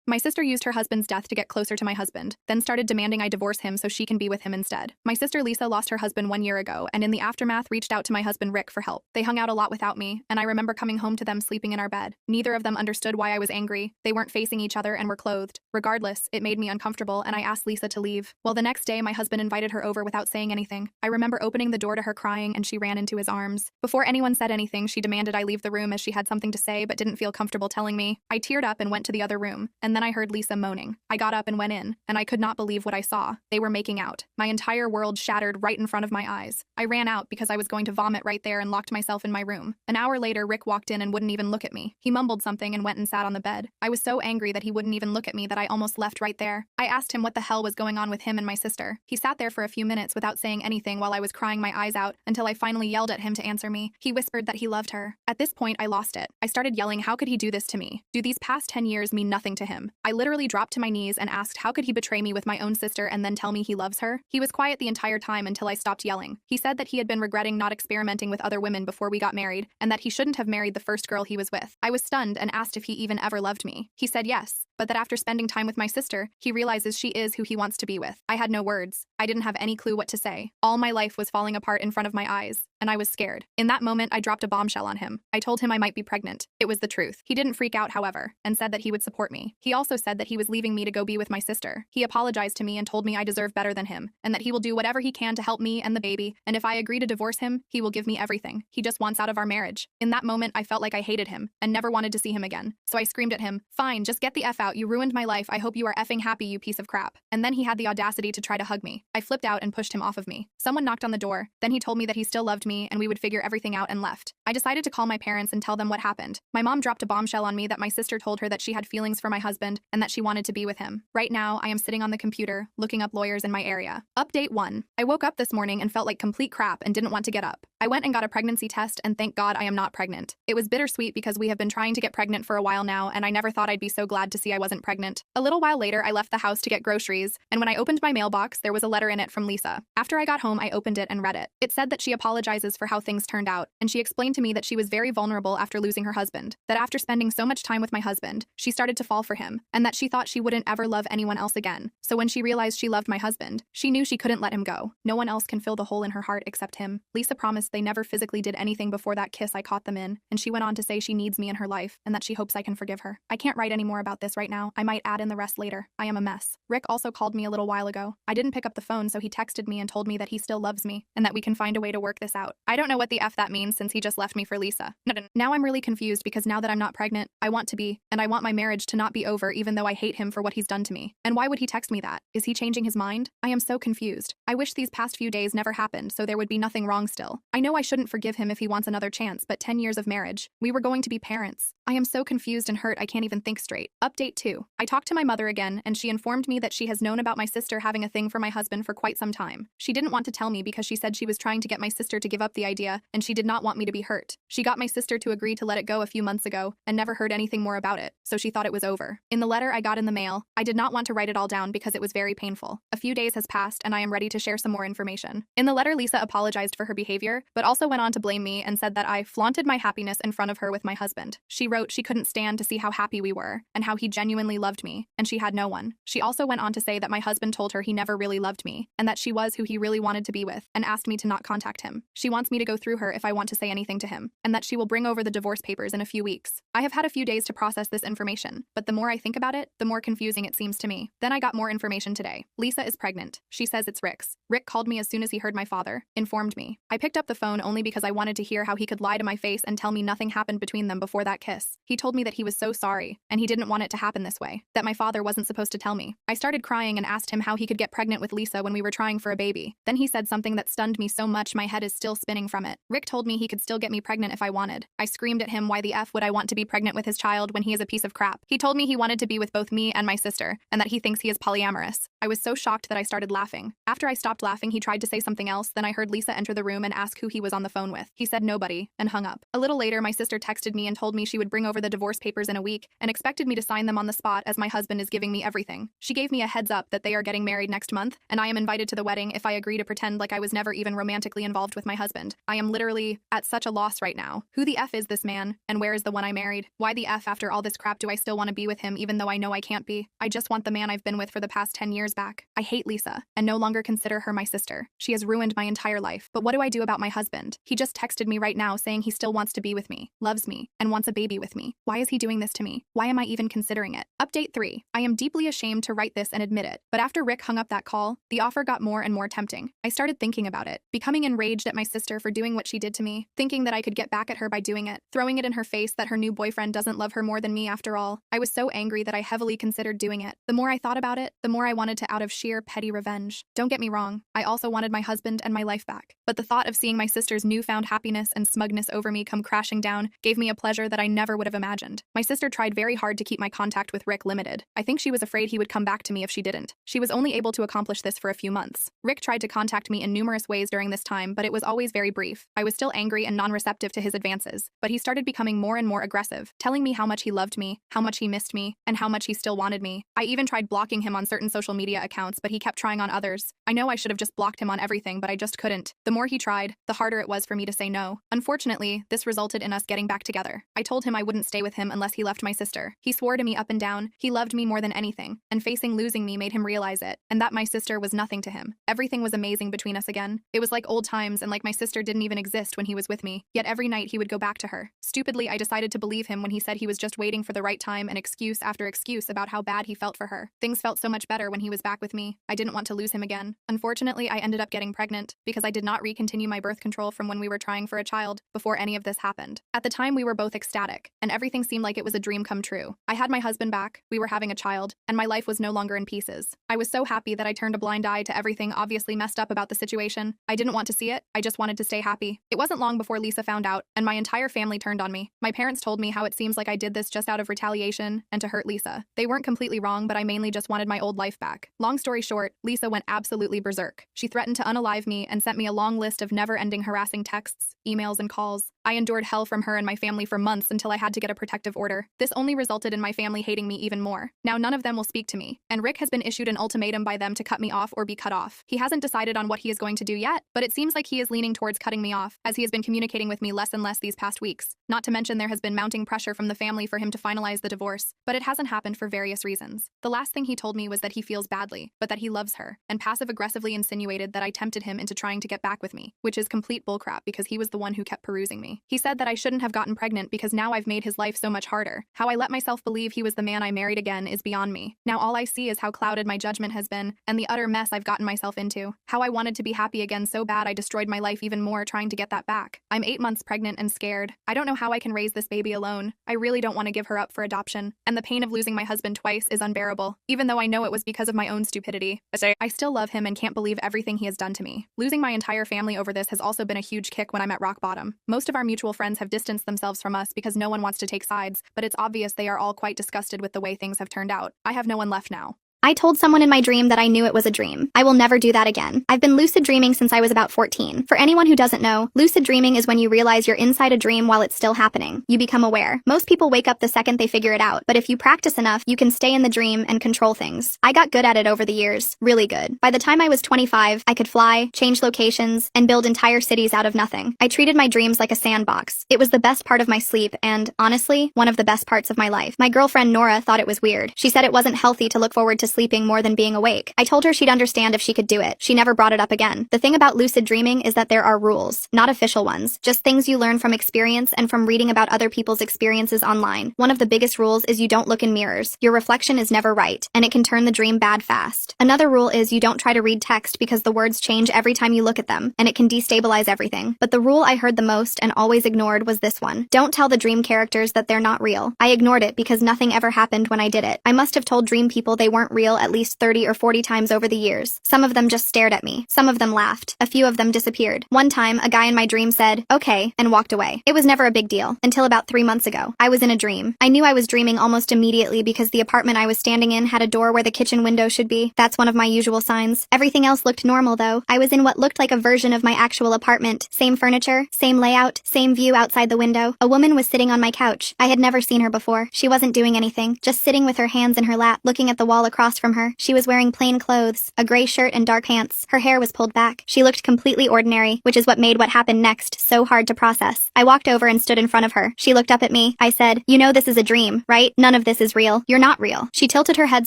My sister used her husband's death to get closer to my husband, then started demanding I divorce him so she can be with him instead. My sister Lisa lost her husband 1 year ago, and in the aftermath reached out to my husband Rick for help. They hung out a lot without me, and I remember coming home to them sleeping in our bed. Neither of them understood why I was angry. They weren't facing each other and were clothed. Regardless, it made me uncomfortable, and I asked Lisa to leave. Well, the next day, my husband invited her over without saying anything. I remember opening the door to her crying, and she ran into his arms. Before anyone said anything, she demanded I leave the room as she had something to say but didn't feel comfortable telling me. I teared up and went to the other room, and then I heard Lisa moaning. I got up and went in, and I could not believe what I saw. They were making out. My entire world shattered right in front of my eyes. I ran out because I was going to vomit right there and locked myself in my room. An hour later, Rick walked in and wouldn't even look at me. He mumbled something and went and sat on the bed. I was so angry that he wouldn't even look at me that I almost left right there. I asked him what the hell was going on with him and my sister. He sat there for a few minutes without saying anything while I was crying my eyes out until I finally yelled at him to answer me. He whispered that he loved her. At this point, I lost it. I started yelling, how could he do this to me? Do these past 10 years mean nothing to him? I literally dropped to my knees and asked how could he betray me with my own sister and then tell me he loves her? He was quiet the entire time until I stopped yelling. He said that he had been regretting not experimenting with other women before we got married and that he shouldn't have married the first girl he was with. I was stunned and asked if he even ever loved me. He said yes, but that after spending time with my sister, he realizes she is who he wants to be with. I had no words. I didn't have any clue what to say. All my life was falling apart in front of my eyes, and I was scared. In that moment, I dropped a bombshell on him. I told him I might be pregnant. It was the truth. He didn't freak out, however, and said that he would support me. He also said that he was leaving me to go be with my sister. He apologized to me and told me I deserve better than him, and that he will do whatever he can to help me and the baby, and if I agree to divorce him, he will give me everything. He just wants out of our marriage. In that moment, I felt like I hated him and never wanted to see him again. So I screamed at him, "Fine, just get the F out. You ruined my life. I hope you are effing happy, you piece of crap." And then he had the audacity to try to hug me. I flipped out and pushed him off of me. Someone knocked on the door. Then he told me that he still loved me and we would figure everything out and left. I decided to call my parents and tell them what happened. My mom dropped a bombshell on me that my sister told her that she had feelings for my husband and that she wanted to be with him. Right now, I am sitting on the computer, looking up lawyers in my area. Update 1. I woke up this morning and felt like complete crap and didn't want to get up. I went and got a pregnancy test and thank God I am not pregnant. It was bittersweet because we have been trying to get pregnant for a while now and I never thought I'd be so glad to see I wasn't pregnant. A little while later, I left the house to get groceries, and when I opened my mailbox, there was a letter in it from Lisa. After I got home, I opened it and read it. It said that she apologizes for how things turned out, and she explained to me that she was very vulnerable after losing her husband, that after spending so much time with my husband, she started to fall for him, and that she thought she wouldn't ever love anyone else again. So when she realized she loved my husband, she knew she couldn't let him go. No one else can fill the hole in her heart except him. Lisa promised they never physically did anything before that kiss I caught them in, and she went on to say she needs me in her life and that she hopes I can forgive her. I can't write any more about this right now. I might add in the rest later. I am a mess. Rick also called me a little while ago. I didn't pick up the phone, so he texted me and told me that he still loves me and that we can find a way to work this out. I don't know what the F that means since he just left me for Lisa. Now I'm really confused because now that I'm not pregnant, I want to be, and I want my marriage to not be over even though I hate him for what he's done to me. And why would he text me that? Is he changing his mind? I am so confused. I wish these past few days never happened so there would be nothing wrong still. I know I shouldn't forgive him if he wants another chance, but 10 years of marriage. We were going to be parents. I am so confused and hurt I can't even think straight. Update 2. I talked to my mother again and she informed me that she has known about my sister having a thing for my husband for quite some time. She didn't want to tell me because she said she was trying to get my sister to give up the idea and she did not want me to be hurt. She got my sister to agree to let it go a few months ago and never heard anything more about it, so she thought it was over. In the letter I got in the mail, I did not want to write it all down because it was very painful. A few days has passed and I am ready to share some more information. In the letter, Lisa apologized for her behavior, but also went on to blame me and said that I flaunted my happiness in front of her with my husband. She wrote she couldn't stand to see how happy we were and how he genuinely loved me, and she had no one. She also went on to say that my husband told her he never really loved me and that she was who he really wanted to be with and asked me to not contact him. She wants me to go through her if I want to say anything to him, and that she will bring over the divorce papers in a few weeks. I have had a few days to process this information, but the more I think about it, the more confusing it seems to me. Then I got more information today. Lisa is pregnant. She says it's Rick's. Rick called me as soon as he heard my father, informed me. I picked up the phone only because I wanted to hear how he could lie to my face and tell me nothing happened between them before that kiss. He told me that he was so sorry, and he didn't want it to happen this way, that my father wasn't supposed to tell me. I started crying and asked him how he could get pregnant with Lisa when we were trying for a baby. Then he said something that stunned me so much my head is still spinning from it. Rick told me he could still get me pregnant if I wanted. I screamed at him, why the F would I want to be pregnant with his child when he is a piece of crap? He told me he wanted to be with both me and my sister, and that he thinks he is polyamorous. I was so shocked that I started laughing. After I stopped laughing, he tried to say something else, then I heard Lisa enter the room and ask who he was on the phone with. He said nobody, and hung up. A little later, my sister texted me and told me she would bring bring over the divorce papers in a week and expected me to sign them on the spot as my husband is giving me everything. She gave me a heads up that they are getting married next month, and I am invited to the wedding if I agree to pretend like I was never even romantically involved with my husband. I am literally at such a loss right now. Who the F is this man, and where is the one I married? Why the F after all this crap do I still want to be with him even though I know I can't be? I just want the man I've been with for the past 10 years back. I hate Lisa, and no longer consider her my sister. She has ruined my entire life. But what do I do about my husband? He just texted me right now saying he still wants to be with me, loves me, and wants a baby with me. Why is he doing this to me? Why am I even considering it? Update 3. I am deeply ashamed to write this and admit it, but after Rick hung up that call, the offer got more and more tempting. I started thinking about it, becoming enraged at my sister for doing what she did to me, thinking that I could get back at her by doing it, throwing it in her face that her new boyfriend doesn't love her more than me after all. I was so angry that I heavily considered doing it. The more I thought about it, the more I wanted to out of sheer petty revenge. Don't get me wrong, I also wanted my husband and my life back. But the thought of seeing my sister's newfound happiness and smugness over me come crashing down gave me a pleasure that I never would have imagined. My sister tried very hard to keep my contact with Rick limited. I think she was afraid he would come back to me if she didn't. She was only able to accomplish this for a few months. Rick tried to contact me in numerous ways during this time, but it was always very brief. I was still angry and non-receptive to his advances, but he started becoming more and more aggressive, telling me how much he loved me, how much he missed me, and how much he still wanted me. I even tried blocking him on certain social media accounts, but he kept trying on others. I know I should have just blocked him on everything, but I just couldn't. The more he tried, the harder it was for me to say no. Unfortunately, this resulted in us getting back together. I told him I wouldn't stay with him unless he left my sister. He swore to me up and down he loved me more than anything, and facing losing me made him realize it, and that my sister was nothing to him. Everything was amazing between us again. It was like old times and like my sister didn't even exist when he was with me, yet every night he would go back to her. Stupidly, I decided to believe him when he said he was just waiting for the right time and excuse after excuse about how bad he felt for her. Things felt so much better when he was back with me. I didn't want to lose him again. Unfortunately, I ended up getting pregnant because I did not recontinue my birth control from when we were trying for a child before any of this happened. At the time, we were both ecstatic, and everything seemed like it was a dream come true. I had my husband back, we were having a child, and my life was no longer in pieces. I was so happy that I turned a blind eye to everything obviously messed up about the situation. I didn't want to see it, I just wanted to stay happy. It wasn't long before Lisa found out, and my entire family turned on me. My parents told me how it seems like I did this just out of retaliation and to hurt Lisa. They weren't completely wrong, but I mainly just wanted my old life back. Long story short, Lisa went absolutely berserk. She threatened to unalive me and sent me a long list of never-ending harassing texts, emails, and calls. I endured hell from her and my family for months until I had to get a protective order. This only resulted in my family hating me even more. Now none of them will speak to me, and Rick has been issued an ultimatum by them to cut me off or be cut off. He hasn't decided on what he is going to do yet, but it seems like he is leaning towards cutting me off, as he has been communicating with me less and less these past weeks. Not to mention there has been mounting pressure from the family for him to finalize the divorce, but it hasn't happened for various reasons. The last thing he told me was that he feels badly, but that he loves her, and passive-aggressively insinuated that I tempted him into trying to get back with me, which is complete bullcrap because he was the one who kept perusing me. He said that I shouldn't have gotten pregnant because now I've made his life so much harder. How I let myself believe he was the man I married again is beyond me. Now all I see is how clouded my judgment has been and the utter mess I've gotten myself into. How I wanted to be happy again so bad I destroyed my life even more trying to get that back. I'm 8 months pregnant and scared. I don't know how I can raise this baby alone. I really don't want to give her up for adoption. And the pain of losing my husband twice is unbearable, even though I know it was because of my own stupidity. I still love him and can't believe everything he has done to me. Losing my entire family over this has also been a huge kick when I'm at rock bottom. Most of our mutual friends have distanced themselves from us because no one wants to take sides, but it's obvious they are all quite disgusted with the way things have turned out. I have no one left now. I told someone in my dream that I knew it was a dream. I will never do that again. I've been lucid dreaming since I was about 14. For anyone who doesn't know, lucid dreaming is when you realize you're inside a dream while it's still happening. You become aware. Most people wake up the second they figure it out, but if you practice enough, you can stay in the dream and control things. I got good at it over the years. Really good. By the time I was 25, I could fly, change locations, and build entire cities out of nothing. I treated my dreams like a sandbox. It was the best part of my sleep and, honestly, one of the best parts of my life. My girlfriend Nora thought it was weird. She said it wasn't healthy to look forward to sleeping more than being awake. I told her she'd understand if she could do it. She never brought it up again. The thing about lucid dreaming is that there are rules, not official ones, just things you learn from experience and from reading about other people's experiences online. One of the biggest rules is you don't look in mirrors. Your reflection is never right, and it can turn the dream bad fast. Another rule is you don't try to read text because the words change every time you look at them, and it can destabilize everything. But the rule I heard the most and always ignored was this one. Don't tell the dream characters that they're not real. I ignored it because nothing ever happened when I did it. I must have told dream people they weren't real at least 30 or 40 times over the years. Some of them just stared at me. Some of them laughed. A few of them disappeared. One time, a guy in my dream said, "Okay," and walked away. It was never a big deal, until about 3 months ago. I was in a dream. I knew I was dreaming almost immediately because the apartment I was standing in had a door where the kitchen window should be. That's one of my usual signs. Everything else looked normal though. I was in what looked like a version of my actual apartment. Same furniture, same layout, same view outside the window. A woman was sitting on my couch. I had never seen her before. She wasn't doing anything, just sitting with her hands in her lap, looking at the wall across from her. She was wearing plain clothes, a gray shirt and dark pants. Her hair was pulled back. She looked completely ordinary, which is what made what happened next so hard to process. I walked over and stood in front of her. She looked up at me. I said, "You know this is a dream, right? None of this is real. You're not real." She tilted her head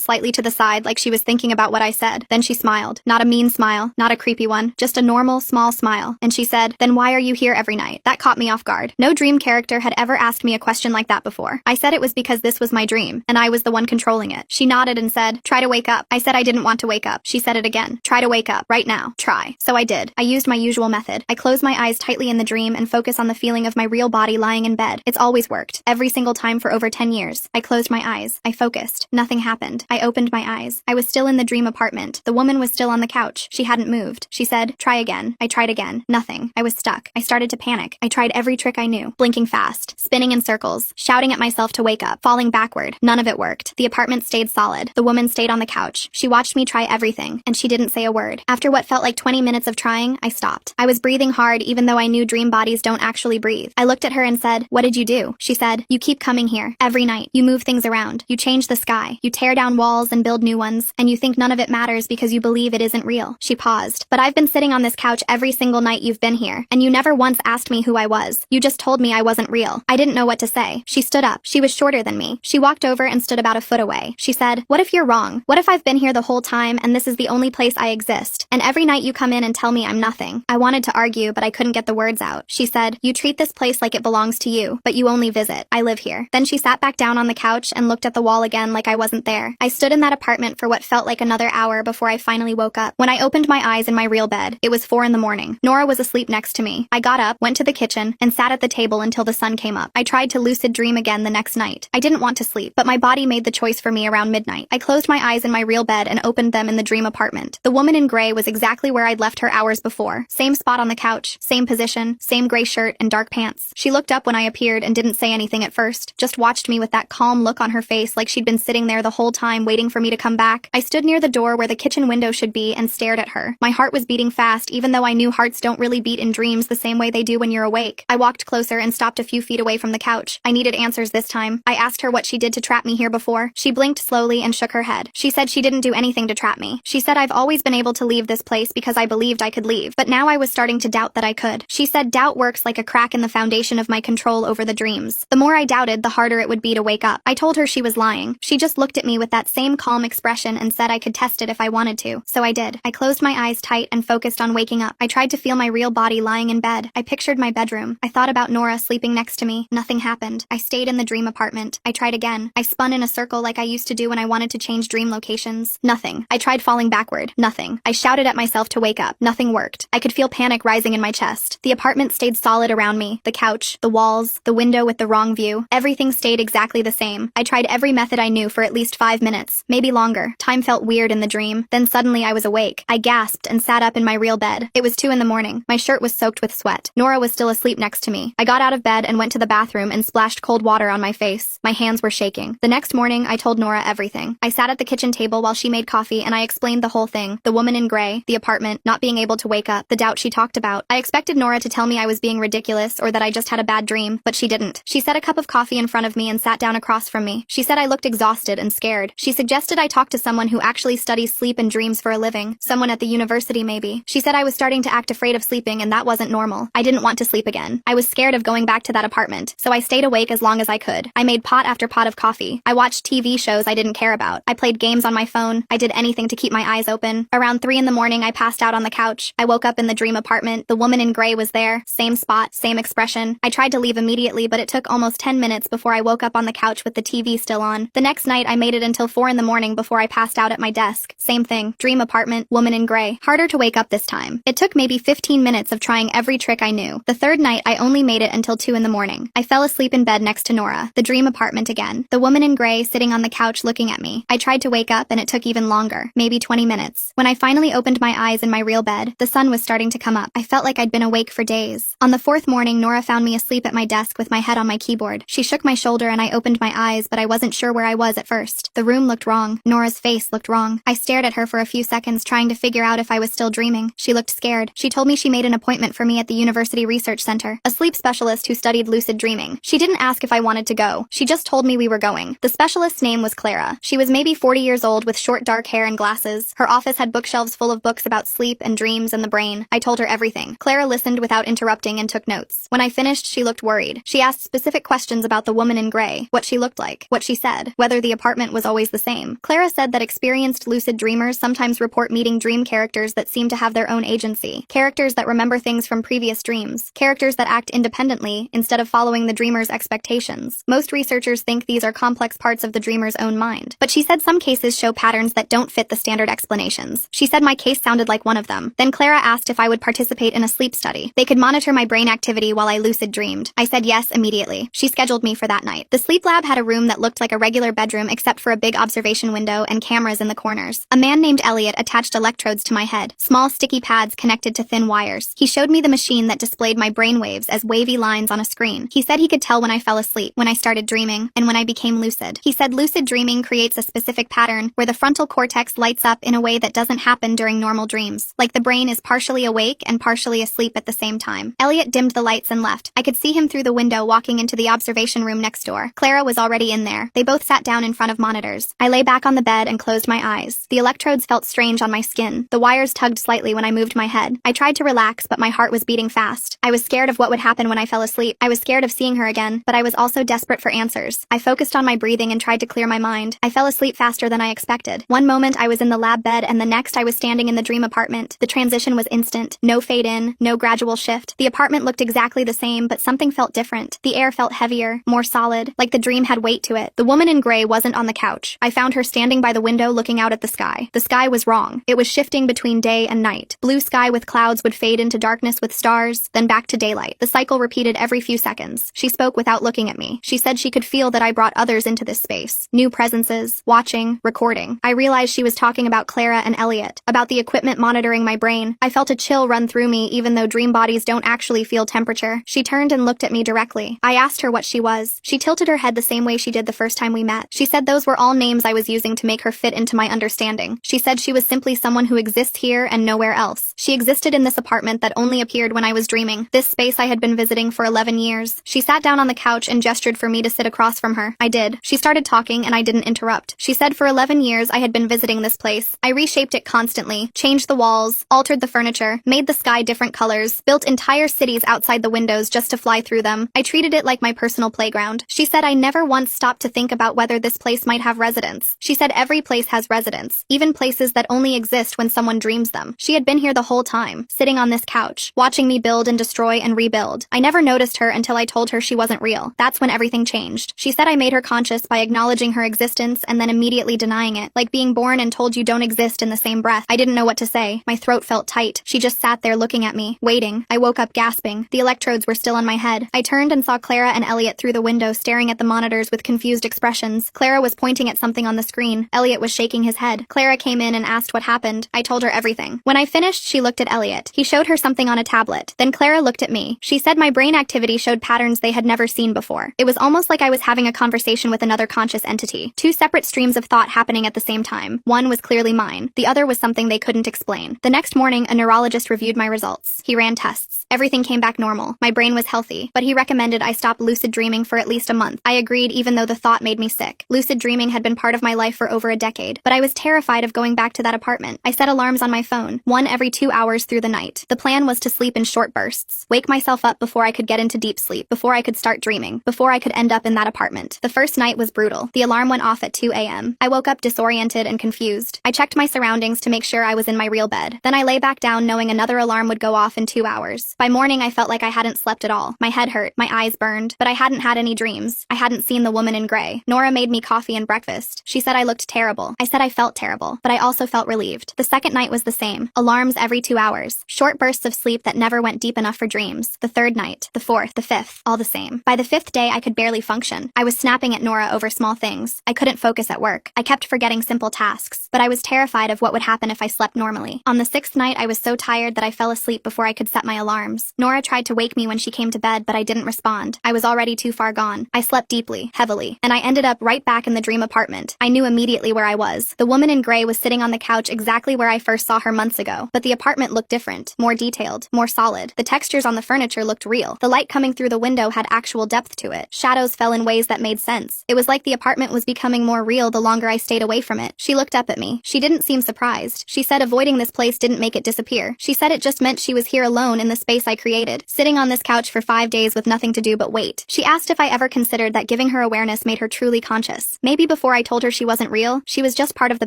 slightly to the side like she was thinking about what I said. Then she smiled. Not a mean smile, not a creepy one, just a normal, small smile. And she said, "Then why are you here every night?" That caught me off guard. No dream character had ever asked me a question like that before. I said it was because this was my dream, and I was the one controlling it. She nodded and said, "Try to wake up." I said I didn't want to wake up. She said it again. "Try to wake up. Right now. Try." So I did. I used my usual method. I closed my eyes tightly in the dream and focused on the feeling of my real body lying in bed. It's always worked. Every single time for over 10 years. I closed my eyes. I focused. Nothing happened. I opened my eyes. I was still in the dream apartment. The woman was still on the couch. She hadn't moved. She said, "Try again." I tried again. Nothing. I was stuck. I started to panic. I tried every trick I knew. Blinking fast. Spinning in circles. Shouting at myself to wake up. Falling backward. None of it worked. The apartment stayed solid. The woman stayed on the couch. She watched me try everything, and she didn't say a word. After what felt like 20 minutes of trying, I stopped. I was breathing hard even though I knew dream bodies don't actually breathe. I looked at her and said, "What did you do?" She said, "You keep coming here. Every night. You move things around. You change the sky. You tear down walls and build new ones. And you think none of it matters because you believe it isn't real." She paused. "But I've been sitting on this couch every single night you've been here, and you never once asked me who I was. You just told me I wasn't real." I didn't know what to say. She stood up. She was shorter than me. She walked over and stood about a foot away. She said, "What if you're wrong? What if I've been here the whole time and this is the only place I exist? And every night you come in and tell me I'm nothing." I wanted to argue, but I couldn't get the words out. She said, "You treat this place like it belongs to you, but you only visit. I live here." Then she sat back down on the couch and looked at the wall again like I wasn't there. I stood in that apartment for what felt like another hour before I finally woke up. When I opened my eyes in my real bed, it was 4 in the morning. Nora was asleep next to me. I got up, went to the kitchen, and sat at the table until the sun came up. I tried to lucid dream again the next night. I didn't want to sleep, but my body made the choice for me around midnight. I closed my eyes in my real bed and opened them in the dream apartment. The woman in gray was exactly where I'd left her hours before. Same spot on the couch, same position, same gray shirt and dark pants. She looked up when I appeared and didn't say anything at first, just watched me with that calm look on her face like she'd been sitting there the whole time waiting for me to come back. I stood near the door where the kitchen window should be and stared at her. My heart was beating fast even though I knew hearts don't really beat in dreams the same way they do when you're awake. I walked closer and stopped a few feet away from the couch. I needed answers this time. I asked her what she did to trap me here before. She blinked slowly and shook her head. She said she didn't do anything to trap me. She said I've always been able to leave this place because I believed I could leave, but now I was starting to doubt that I could. She said doubt works like a crack in the foundation of my control over the dreams. The more I doubted, the harder it would be to wake up. I told her she was lying. She just looked at me with that same calm expression and said I could test it if I wanted to. So I did. I closed my eyes tight and focused on waking up. I tried to feel my real body lying in bed. I pictured my bedroom. I thought about Nora sleeping next to me. Nothing happened. I stayed in the dream apartment. I tried again. I spun in a circle like I used to do when I wanted to change dream locations. Nothing. I tried falling backward. Nothing. I shouted at myself to wake up. Nothing worked. I could feel panic rising in my chest. The apartment stayed solid around me. The couch, the walls, the window with the wrong view. Everything stayed exactly the same. I tried every method I knew for at least 5 minutes, maybe longer. Time felt weird in the dream. Then suddenly I was awake. I gasped and sat up in my real bed. It was 2 in the morning. My shirt was soaked with sweat. Nora was still asleep next to me. I got out of bed and went to the bathroom and splashed cold water on my face. My hands were shaking. The next morning, I told Nora everything. I sat at the kitchen table while she made coffee and I explained the whole thing. The woman in gray, the apartment, not being able to wake up, the doubt she talked about. I expected Nora to tell me I was being ridiculous or that I just had a bad dream, but she didn't. She set a cup of coffee in front of me and sat down across from me. She said I looked exhausted and scared. She suggested I talk to someone who actually studies sleep and dreams for a living. Someone at the university maybe. She said I was starting to act afraid of sleeping and that wasn't normal. I didn't want to sleep again. I was scared of going back to that apartment, so I stayed awake as long as I could. I made pot after pot of coffee. I watched TV shows I didn't care about. I played games on my phone. I did anything to keep my eyes open. Around 3 in the morning, I passed out on the couch. I woke up in the dream apartment. The woman in gray was there. Same spot, same expression. I tried to leave immediately, but it took almost 10 minutes before I woke up on the couch with the TV still on. The next night, I made it until 4 in the morning before I passed out at my desk. Same thing. Dream apartment, woman in gray. Harder to wake up this time. It took maybe 15 minutes of trying every trick I knew. The third night, I only made it until 2 in the morning. I fell asleep in bed next to Nora. The dream apartment again. The woman in gray sitting on the couch looking at me. I tried tried to wake up and it took even longer, maybe 20 minutes. When I finally opened my eyes in my real bed, the sun was starting to come up. I felt like I'd been awake for days. On the fourth morning, Nora found me asleep at my desk with my head on my keyboard. She shook my shoulder and I opened my eyes, but I wasn't sure where I was at first. The room looked wrong. Nora's face looked wrong. I stared at her for a few seconds, trying to figure out if I was still dreaming. She looked scared. She told me she made an appointment for me at the University Research Center, a sleep specialist who studied lucid dreaming. She didn't ask if I wanted to go. She just told me we were going. The specialist's name was Clara. She was maybe 40 years old with short dark hair and glasses. Her office had bookshelves full of books about sleep and dreams and the brain. I told her everything. Clara listened without interrupting and took notes. When I finished, she looked worried. She asked specific questions about the woman in gray, what she looked like, what she said, whether the apartment was always the same. Clara said that experienced lucid dreamers sometimes report meeting dream characters that seem to have their own agency, characters that remember things from previous dreams, characters that act independently instead of following the dreamer's expectations. Most researchers think these are complex parts of the dreamer's own mind, but she said some cases show patterns that don't fit the standard explanations. She said my case sounded like one of them. Then Clara asked if I would participate in a sleep study. They could monitor my brain activity while I lucid dreamed. I said yes immediately. She scheduled me for that night. The sleep lab had a room that looked like a regular bedroom except for a big observation window and cameras in the corners. A man named Elliot attached electrodes to my head, small sticky pads connected to thin wires. He showed me the machine that displayed my brain waves as wavy lines on a screen. He said he could tell when I fell asleep, when I started dreaming, and when I became lucid. He said lucid dreaming creates a specific pattern where the frontal cortex lights up in a way that doesn't happen during normal dreams, like the brain is partially awake and partially asleep at the same time. Elliot dimmed the lights and left. I could see him through the window walking into the observation room next door. Clara was already in there. They both sat down in front of monitors. I lay back on the bed and closed my eyes. The electrodes felt strange on my skin. The wires tugged slightly when I moved my head. I tried to relax, but my heart was beating fast. I was scared of what would happen when I fell asleep. I was scared of seeing her again, but I was also desperate for answers. I focused on my breathing and tried to clear my mind. I fell asleep faster than I expected. One moment I was in the lab bed and the next I was standing in the dream apartment. The transition was instant. No fade in, no gradual shift. The apartment looked exactly the same, but something felt different. The air felt heavier, more solid, like the dream had weight to it. The woman in gray wasn't on the couch. I found her standing by the window looking out at the sky. The sky was wrong. It was shifting between day and night. Blue sky with clouds would fade into darkness with stars, then back to daylight. The cycle repeated every few seconds. She spoke without looking at me. She said she could feel that I brought others into this space. New presences, watching, recording. I realized she was talking about Clara and Elliot, about the equipment monitoring my brain. I felt a chill run through me even though dream bodies don't actually feel temperature. She turned and looked at me directly. I asked her what she was. She tilted her head the same way she did the first time we met. She said those were all names I was using to make her fit into my understanding. She said she was simply someone who exists here and nowhere else. She existed in this apartment that only appeared when I was dreaming, this space I had been visiting for 11 years. She sat down on the couch and gestured for me to sit across from her. I did. She started talking and I didn't interrupt. She said for 11 years I had been visiting this place. I reshaped it constantly, changed the walls, altered the furniture, made the sky different colors, built entire cities outside the windows just to fly through them. I treated it like my personal playground. She said I never once stopped to think about whether this place might have residents. She said every place has residents, even places that only exist when someone dreams them. She had been here the whole time, sitting on this couch, watching me build and destroy and rebuild. I never noticed her until I told her she wasn't real. That's when everything changed. She said I made her conscious by acknowledging her existence and then immediately denying it, like being born and told you don't exist in the same breath. I didn't know what to say. My throat felt tight. She just sat there looking at me, waiting. I woke up gasping. The electrodes were still on my head. I turned and saw Clara and Elliot through the window staring at the monitors with confused expressions. Clara was pointing at something on the screen. Elliot was shaking his head. Clara came in and asked what happened. I told her everything. When I finished, she looked at Elliot. He showed her something on a tablet. Then Clara looked at me. She said my brain activity showed patterns they had never seen before. It was almost like I was having a conversation with another conscious entity. Two separate streams of thought happening at the same time. One was clearly mine. The other was something they couldn't explain. The next morning, a neurologist reviewed my results. He ran tests. Everything came back normal. My brain was healthy, but he recommended I stop lucid dreaming for at least a month. I agreed even though the thought made me sick. Lucid dreaming had been part of my life for over a decade, but I was terrified of going back to that apartment. I set alarms on my phone, one every 2 hours through the night. The plan was to sleep in short bursts, wake myself up before I could get into deep sleep, before I could start dreaming, before I could end up in that apartment. The first night was brutal. The alarm went off at 2 a.m. I woke up disoriented and confused. I checked my surroundings to make sure I was in my real bed. Then I lay back down knowing another alarm would go off in 2 hours. By morning, I felt like I hadn't slept at all. My head hurt, my eyes burned, but I hadn't had any dreams. I hadn't seen the woman in gray. Nora made me coffee and breakfast. She said I looked terrible. I said I felt terrible, but I also felt relieved. The second night was the same. Alarms every 2 hours. Short bursts of sleep that never went deep enough for dreams. The third night, the fourth, the fifth, all the same. By the fifth day, I could barely function. I was snapping at Nora over small things. I couldn't focus at work. work. I kept forgetting simple tasks, but I was terrified of what would happen if I slept normally. On the 6th night, I was so tired that I fell asleep before I could set my alarms. Nora tried to wake me when she came to bed, but I didn't respond. I was already too far gone. I slept deeply, heavily, and I ended up right back in the dream apartment. I knew immediately where I was. The woman in gray was sitting on the couch exactly where I first saw her months ago, but the apartment looked different, more detailed, more solid. The textures on the furniture looked real. The light coming through the window had actual depth to it. Shadows fell in ways that made sense. It was like the apartment was becoming more real the longer I stayed away from it. She looked up at me. She didn't seem surprised. She said avoiding this place didn't make it disappear. She said it just meant she was here alone in the space I created, sitting on this couch for 5 days with nothing to do but wait. She asked if I ever considered that giving her awareness made her truly conscious. Maybe before I told her she wasn't real, she was just part of the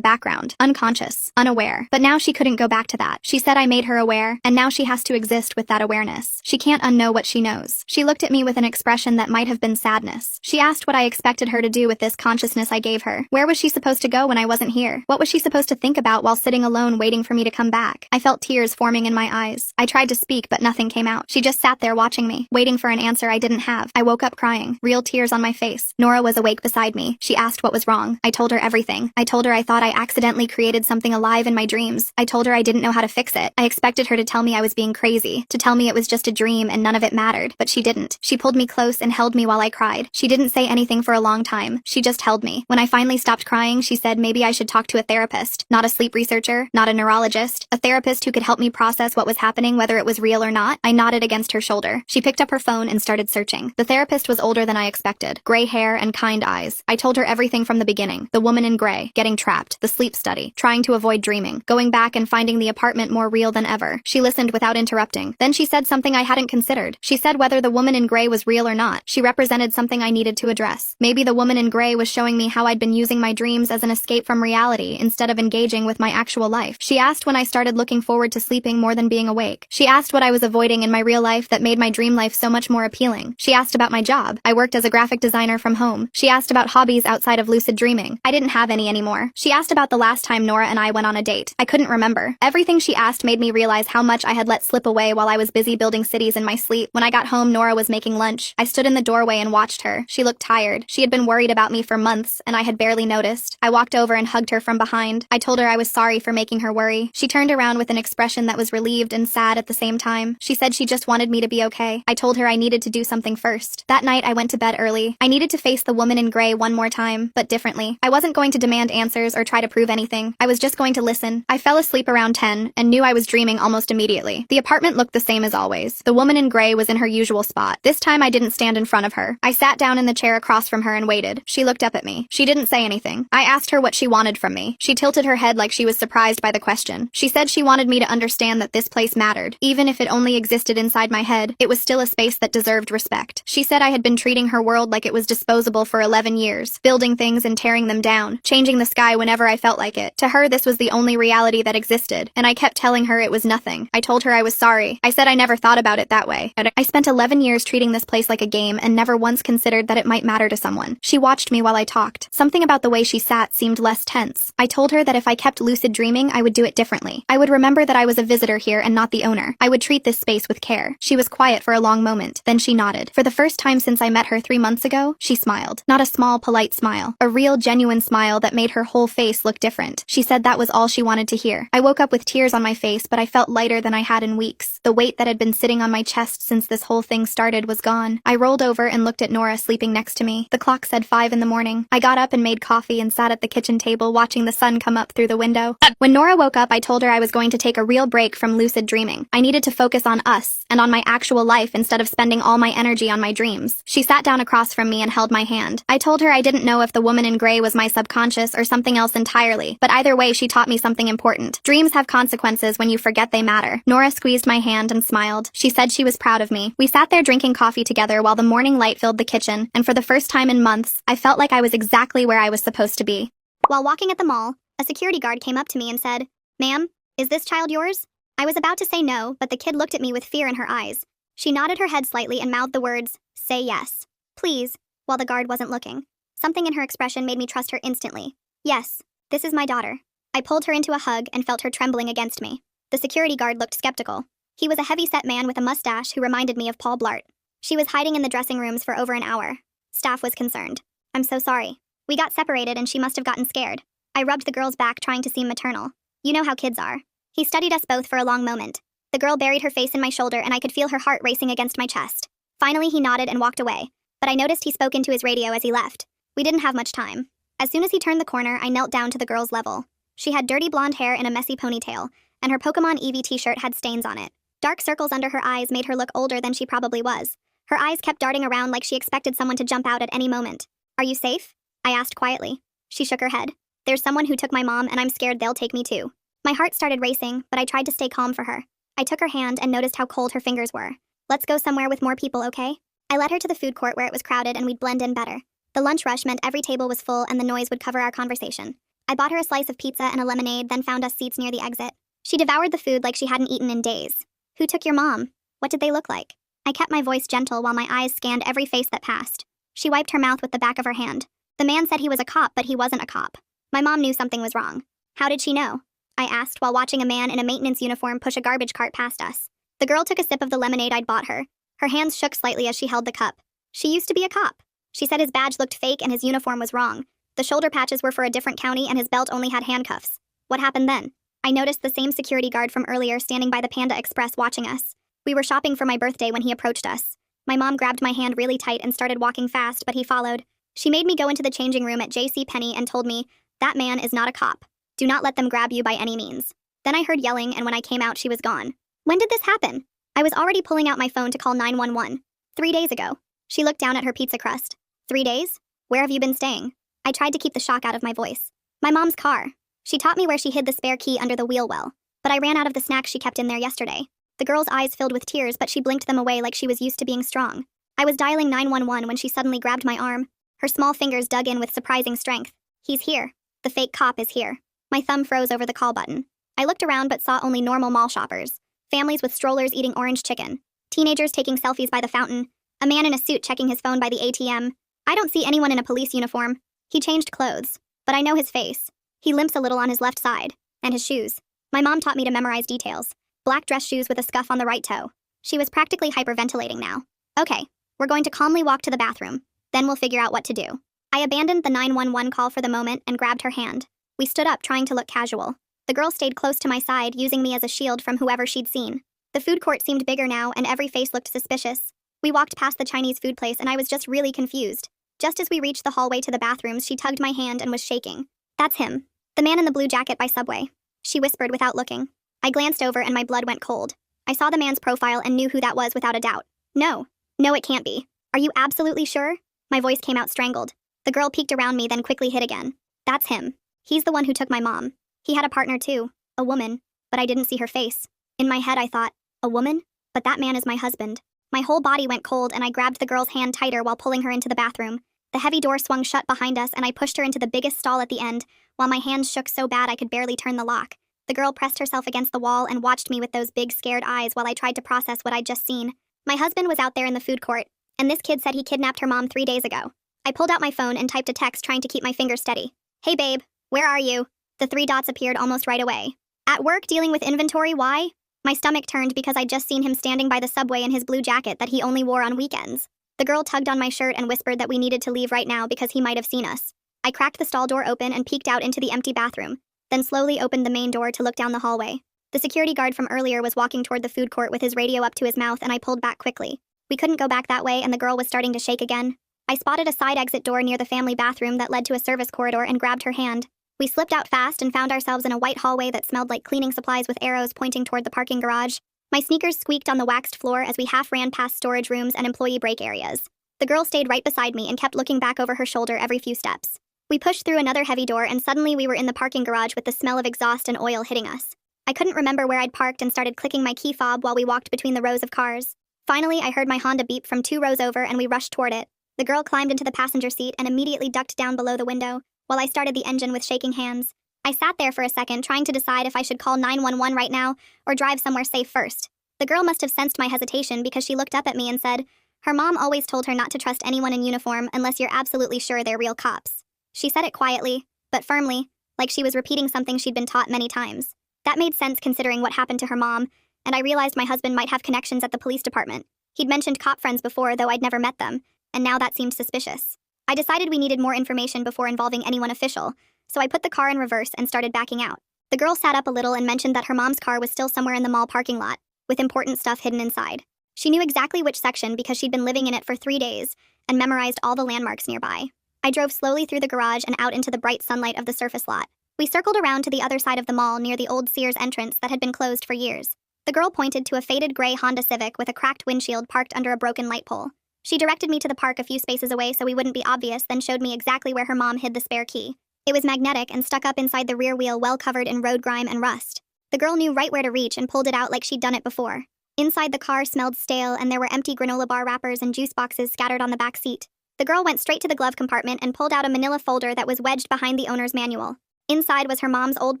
background, unconscious, unaware. But now she couldn't go back to that. She said I made her aware, and now she has to exist with that awareness. She can't unknow what she knows. She looked at me with an expression that might have been sadness. She asked what I expected her to do with this consciousness I gave her. Where was she supposed to go when I wasn't here? What was she supposed to think about while sitting alone waiting for me to come back? I felt tears forming in my eyes. I tried to speak, but nothing came out. She just sat there watching me, waiting for an answer I didn't have. I woke up crying, real tears on my face. Nora was awake beside me. She asked what was wrong. I told her everything. I told her I thought I accidentally created something alive in my dreams. I told her I didn't know how to fix it. I expected her to tell me I was being crazy, to tell me it was just a dream and none of it mattered, but she didn't. She pulled me close and held me while I cried. She didn't say anything for a long time. She just held me. When I finally stopped crying, she said maybe I should talk to a therapist, not a sleep researcher, not a neurologist, a therapist who could help me process what was happening, whether it was real or not. I nodded against her shoulder. She picked up her phone and started searching. The therapist was older than I expected, gray hair and kind eyes. I told her everything from the beginning. The woman in gray, getting trapped, the sleep study, trying to avoid dreaming, going back and finding the apartment more real than ever. She listened without interrupting. Then she said something I hadn't considered. She said whether the woman in gray was real or not, she represented something I needed to address. Maybe the woman in gray was showing me how I'd been using my dreams as an escape from reality instead of engaging with my actual life. She asked when I started looking forward to sleeping more than being awake. She asked what I was avoiding in my real life that made my dream life so much more appealing. She asked about my job. I worked as a graphic designer from home. She asked about hobbies outside of lucid dreaming. I didn't have any anymore. She asked about the last time Nora and I went on a date. I couldn't remember. Everything she asked made me realize how much I had let slip away while I was busy building cities in my sleep. When I got home, Nora was making lunch. I stood in the doorway and watched her. She looked tired. She had been worried about me for months, and I had barely noticed. I walked over and hugged her from behind. I told her I was sorry for making her worry. She turned around with an expression that was relieved and sad at the same time. She said she just wanted me to be okay. I told her I needed to do something first. That night, I went to bed early. I needed to face the woman in gray one more time, but differently. I wasn't going to demand answers or try to prove anything. I was just going to listen. I fell asleep around 10 and knew I was dreaming almost immediately. The apartment looked the same as always. The woman in gray was in her usual spot. This time I didn't stand in front of her. I sat down in the chair across from her and waited. She looked up at me. She didn't say anything. I asked her what she wanted from me. She tilted her head like she was surprised by the question. She said she wanted me to understand that this place mattered. Even if it only existed inside my head, it was still a space that deserved respect. She said I had been treating her world like it was disposable for 11 years, building things and tearing them down, changing the sky whenever I felt like it. To her, this was the only reality that existed, and I kept telling her it was nothing. I told her I was sorry. I said I never thought about it that way. I spent 11 years treating this place like a game and never once considered that it might matter to someone. She watched me while I talked. Something about the way she sat seemed less tense. I told her that if I kept lucid dreaming, I would do it differently. I would remember that I was a visitor here and not the owner. I would treat this space with care. She was quiet for a long moment. Then she nodded. For the first time since I met her 3 months ago, she smiled. Not a small, polite smile. A real, genuine smile that made her whole face look different. She said that was all she wanted to hear. I woke up with tears on my face, but I felt lighter than I had in weeks. The weight that had been sitting on my chest since this whole thing started was gone. I rolled over and looked at Nora sleeping next to me. The clock said 5 in the morning. I got up and made coffee and sat at the kitchen table watching the sun come up through the window. When Nora woke up, I told her I was going to take a real break from lucid dreaming. I needed to focus on us and on my actual life instead of spending all my energy on my dreams. She sat down across from me and held my hand. I told her I didn't know if the woman in gray was my subconscious or something else entirely, but either way she taught me something important. Dreams have consequences when you forget they matter. Nora squeezed my hand and smiled. She said she was proud of me. We sat there drinking coffee together while the morning light filled the kitchen, and for the first time in months, I felt like I was exactly where I was supposed to be. While walking at the mall, a security guard came up to me and said, "Ma'am, is this child yours?" I was about to say no, but the kid looked at me with fear in her eyes. She nodded her head slightly and mouthed the words, "Say yes, please," while the guard wasn't looking. Something in her expression made me trust her instantly. "Yes, this is my daughter." I pulled her into a hug and felt her trembling against me. The security guard looked skeptical. He was a heavy-set man with a mustache who reminded me of Paul Blart. She was hiding in the dressing rooms for over an hour. Staff was concerned. "I'm so sorry," We got separated and she must have gotten scared. I rubbed the girl's back trying to seem maternal. You know how kids are. He studied us both for a long moment. The girl buried her face in my shoulder and I could feel her heart racing against my chest. Finally, he nodded and walked away, but I noticed he spoke into his radio as he left. We didn't have much time. As soon as he turned the corner, I knelt down to the girl's level. She had dirty blonde hair in a messy ponytail, and her Pokemon Eevee t-shirt had stains on it. Dark circles under her eyes made her look older than she probably was. Her eyes kept darting around like she expected someone to jump out at any moment. Are you safe? I asked quietly. She shook her head. There's someone who took my mom and I'm scared they'll take me too. My heart started racing, but I tried to stay calm for her. I took her hand and noticed how cold her fingers were. Let's go somewhere with more people, okay? I led her to the food court where it was crowded and we'd blend in better. The lunch rush meant every table was full and the noise would cover our conversation. I bought her a slice of pizza and a lemonade, then found us seats near the exit. She devoured the food like she hadn't eaten in days. Who took your mom? What did they look like? I kept my voice gentle while my eyes scanned every face that passed. She wiped her mouth with the back of her hand. The man said he was a cop, but he wasn't a cop. My mom knew something was wrong. How did she know? I asked while watching a man in a maintenance uniform push a garbage cart past us. The girl took a sip of the lemonade I'd bought her. Her hands shook slightly as she held the cup. She used to be a cop. She said his badge looked fake and his uniform was wrong. The shoulder patches were for a different county and his belt only had handcuffs. What happened then? I noticed the same security guard from earlier standing by the Panda Express watching us. We were shopping for my birthday when he approached us. My mom grabbed my hand really tight and started walking fast, but he followed. She made me go into the changing room at JCPenney and told me, that man is not a cop. Do not let them grab you by any means. Then I heard yelling and when I came out she was gone. When did this happen? I was already pulling out my phone to call 911. 3 days ago. She looked down at her pizza crust. 3 days? Where have you been staying? I tried to keep the shock out of my voice. My mom's car. She taught me where she hid the spare key under the wheel well, but I ran out of the snacks she kept in there yesterday. The girl's eyes filled with tears, but she blinked them away like she was used to being strong. I was dialing 911 when she suddenly grabbed my arm. Her small fingers dug in with surprising strength. He's here. The fake cop is here. My thumb froze over the call button. I looked around but saw only normal mall shoppers. Families with strollers eating orange chicken. Teenagers taking selfies by the fountain. A man in a suit checking his phone by the ATM. I don't see anyone in a police uniform. He changed clothes, but I know his face. He limps a little on his left side. And his shoes. My mom taught me to memorize details. Black dress shoes with a scuff on the right toe. She was practically hyperventilating now. Okay, we're going to calmly walk to the bathroom. Then we'll figure out what to do. I abandoned the 911 call for the moment and grabbed her hand. We stood up trying to look casual. The girl stayed close to my side, using me as a shield from whoever she'd seen. The food court seemed bigger now and every face looked suspicious. We walked past the Chinese food place and I was just really confused. Just as we reached the hallway to the bathrooms, she tugged my hand and was shaking. That's him. The man in the blue jacket by Subway. She whispered without looking. I glanced over and my blood went cold. I saw the man's profile and knew who that was without a doubt. No, it can't be. Are you absolutely sure? My voice came out strangled. The girl peeked around me, then quickly hid again. That's him. He's the one who took my mom. He had a partner too, a woman, but I didn't see her face. In my head I thought, a woman? But that man is my husband. My whole body went cold and I grabbed the girl's hand tighter while pulling her into the bathroom. The heavy door swung shut behind us and I pushed her into the biggest stall at the end, while my hands shook so bad I could barely turn the lock. The girl pressed herself against the wall and watched me with those big scared eyes while I tried to process what I'd just seen. My husband was out there in the food court, and this kid said he kidnapped her mom 3 days ago. I pulled out my phone and typed a text trying to keep my fingers steady. Hey babe, where are you? The 3 dots appeared almost right away. At work dealing with inventory, why? My stomach turned because I'd just seen him standing by the subway in his blue jacket that he only wore on weekends. The girl tugged on my shirt and whispered that we needed to leave right now because he might have seen us. I cracked the stall door open and peeked out into the empty bathroom, then slowly opened the main door to look down the hallway. The security guard from earlier was walking toward the food court with his radio up to his mouth and I pulled back quickly. We couldn't go back that way and the girl was starting to shake again. I spotted a side exit door near the family bathroom that led to a service corridor and grabbed her hand. We slipped out fast and found ourselves in a white hallway that smelled like cleaning supplies with arrows pointing toward the parking garage. My sneakers squeaked on the waxed floor as we half ran past storage rooms and employee break areas. The girl stayed right beside me and kept looking back over her shoulder every few steps. We pushed through another heavy door and suddenly we were in the parking garage with the smell of exhaust and oil hitting us. I couldn't remember where I'd parked and started clicking my key fob while we walked between the rows of cars. Finally, I heard my Honda beep from 2 rows over and we rushed toward it. The girl climbed into the passenger seat and immediately ducked down below the window, while I started the engine with shaking hands. I sat there for a second trying to decide if I should call 911 right now or drive somewhere safe first. The girl must have sensed my hesitation because she looked up at me and said, her mom always told her not to trust anyone in uniform unless you're absolutely sure they're real cops. She said it quietly, but firmly, like she was repeating something she'd been taught many times. That made sense considering what happened to her mom, and I realized my husband might have connections at the police department. He'd mentioned cop friends before, though I'd never met them, and now that seemed suspicious. I decided we needed more information before involving anyone official, so I put the car in reverse and started backing out. The girl sat up a little and mentioned that her mom's car was still somewhere in the mall parking lot, with important stuff hidden inside. She knew exactly which section because she'd been living in it for 3 days and memorized all the landmarks nearby. I drove slowly through the garage and out into the bright sunlight of the surface lot. We circled around to the other side of the mall near the old Sears entrance that had been closed for years. The girl pointed to a faded gray Honda Civic with a cracked windshield parked under a broken light pole. She directed me to the park a few spaces away so we wouldn't be obvious, then showed me exactly where her mom hid the spare key. It was magnetic and stuck up inside the rear wheel, well covered in road grime and rust. The girl knew right where to reach and pulled it out like she'd done it before. Inside, the car smelled stale and there were empty granola bar wrappers and juice boxes scattered on the back seat. The girl went straight to the glove compartment and pulled out a manila folder that was wedged behind the owner's manual. Inside was her mom's old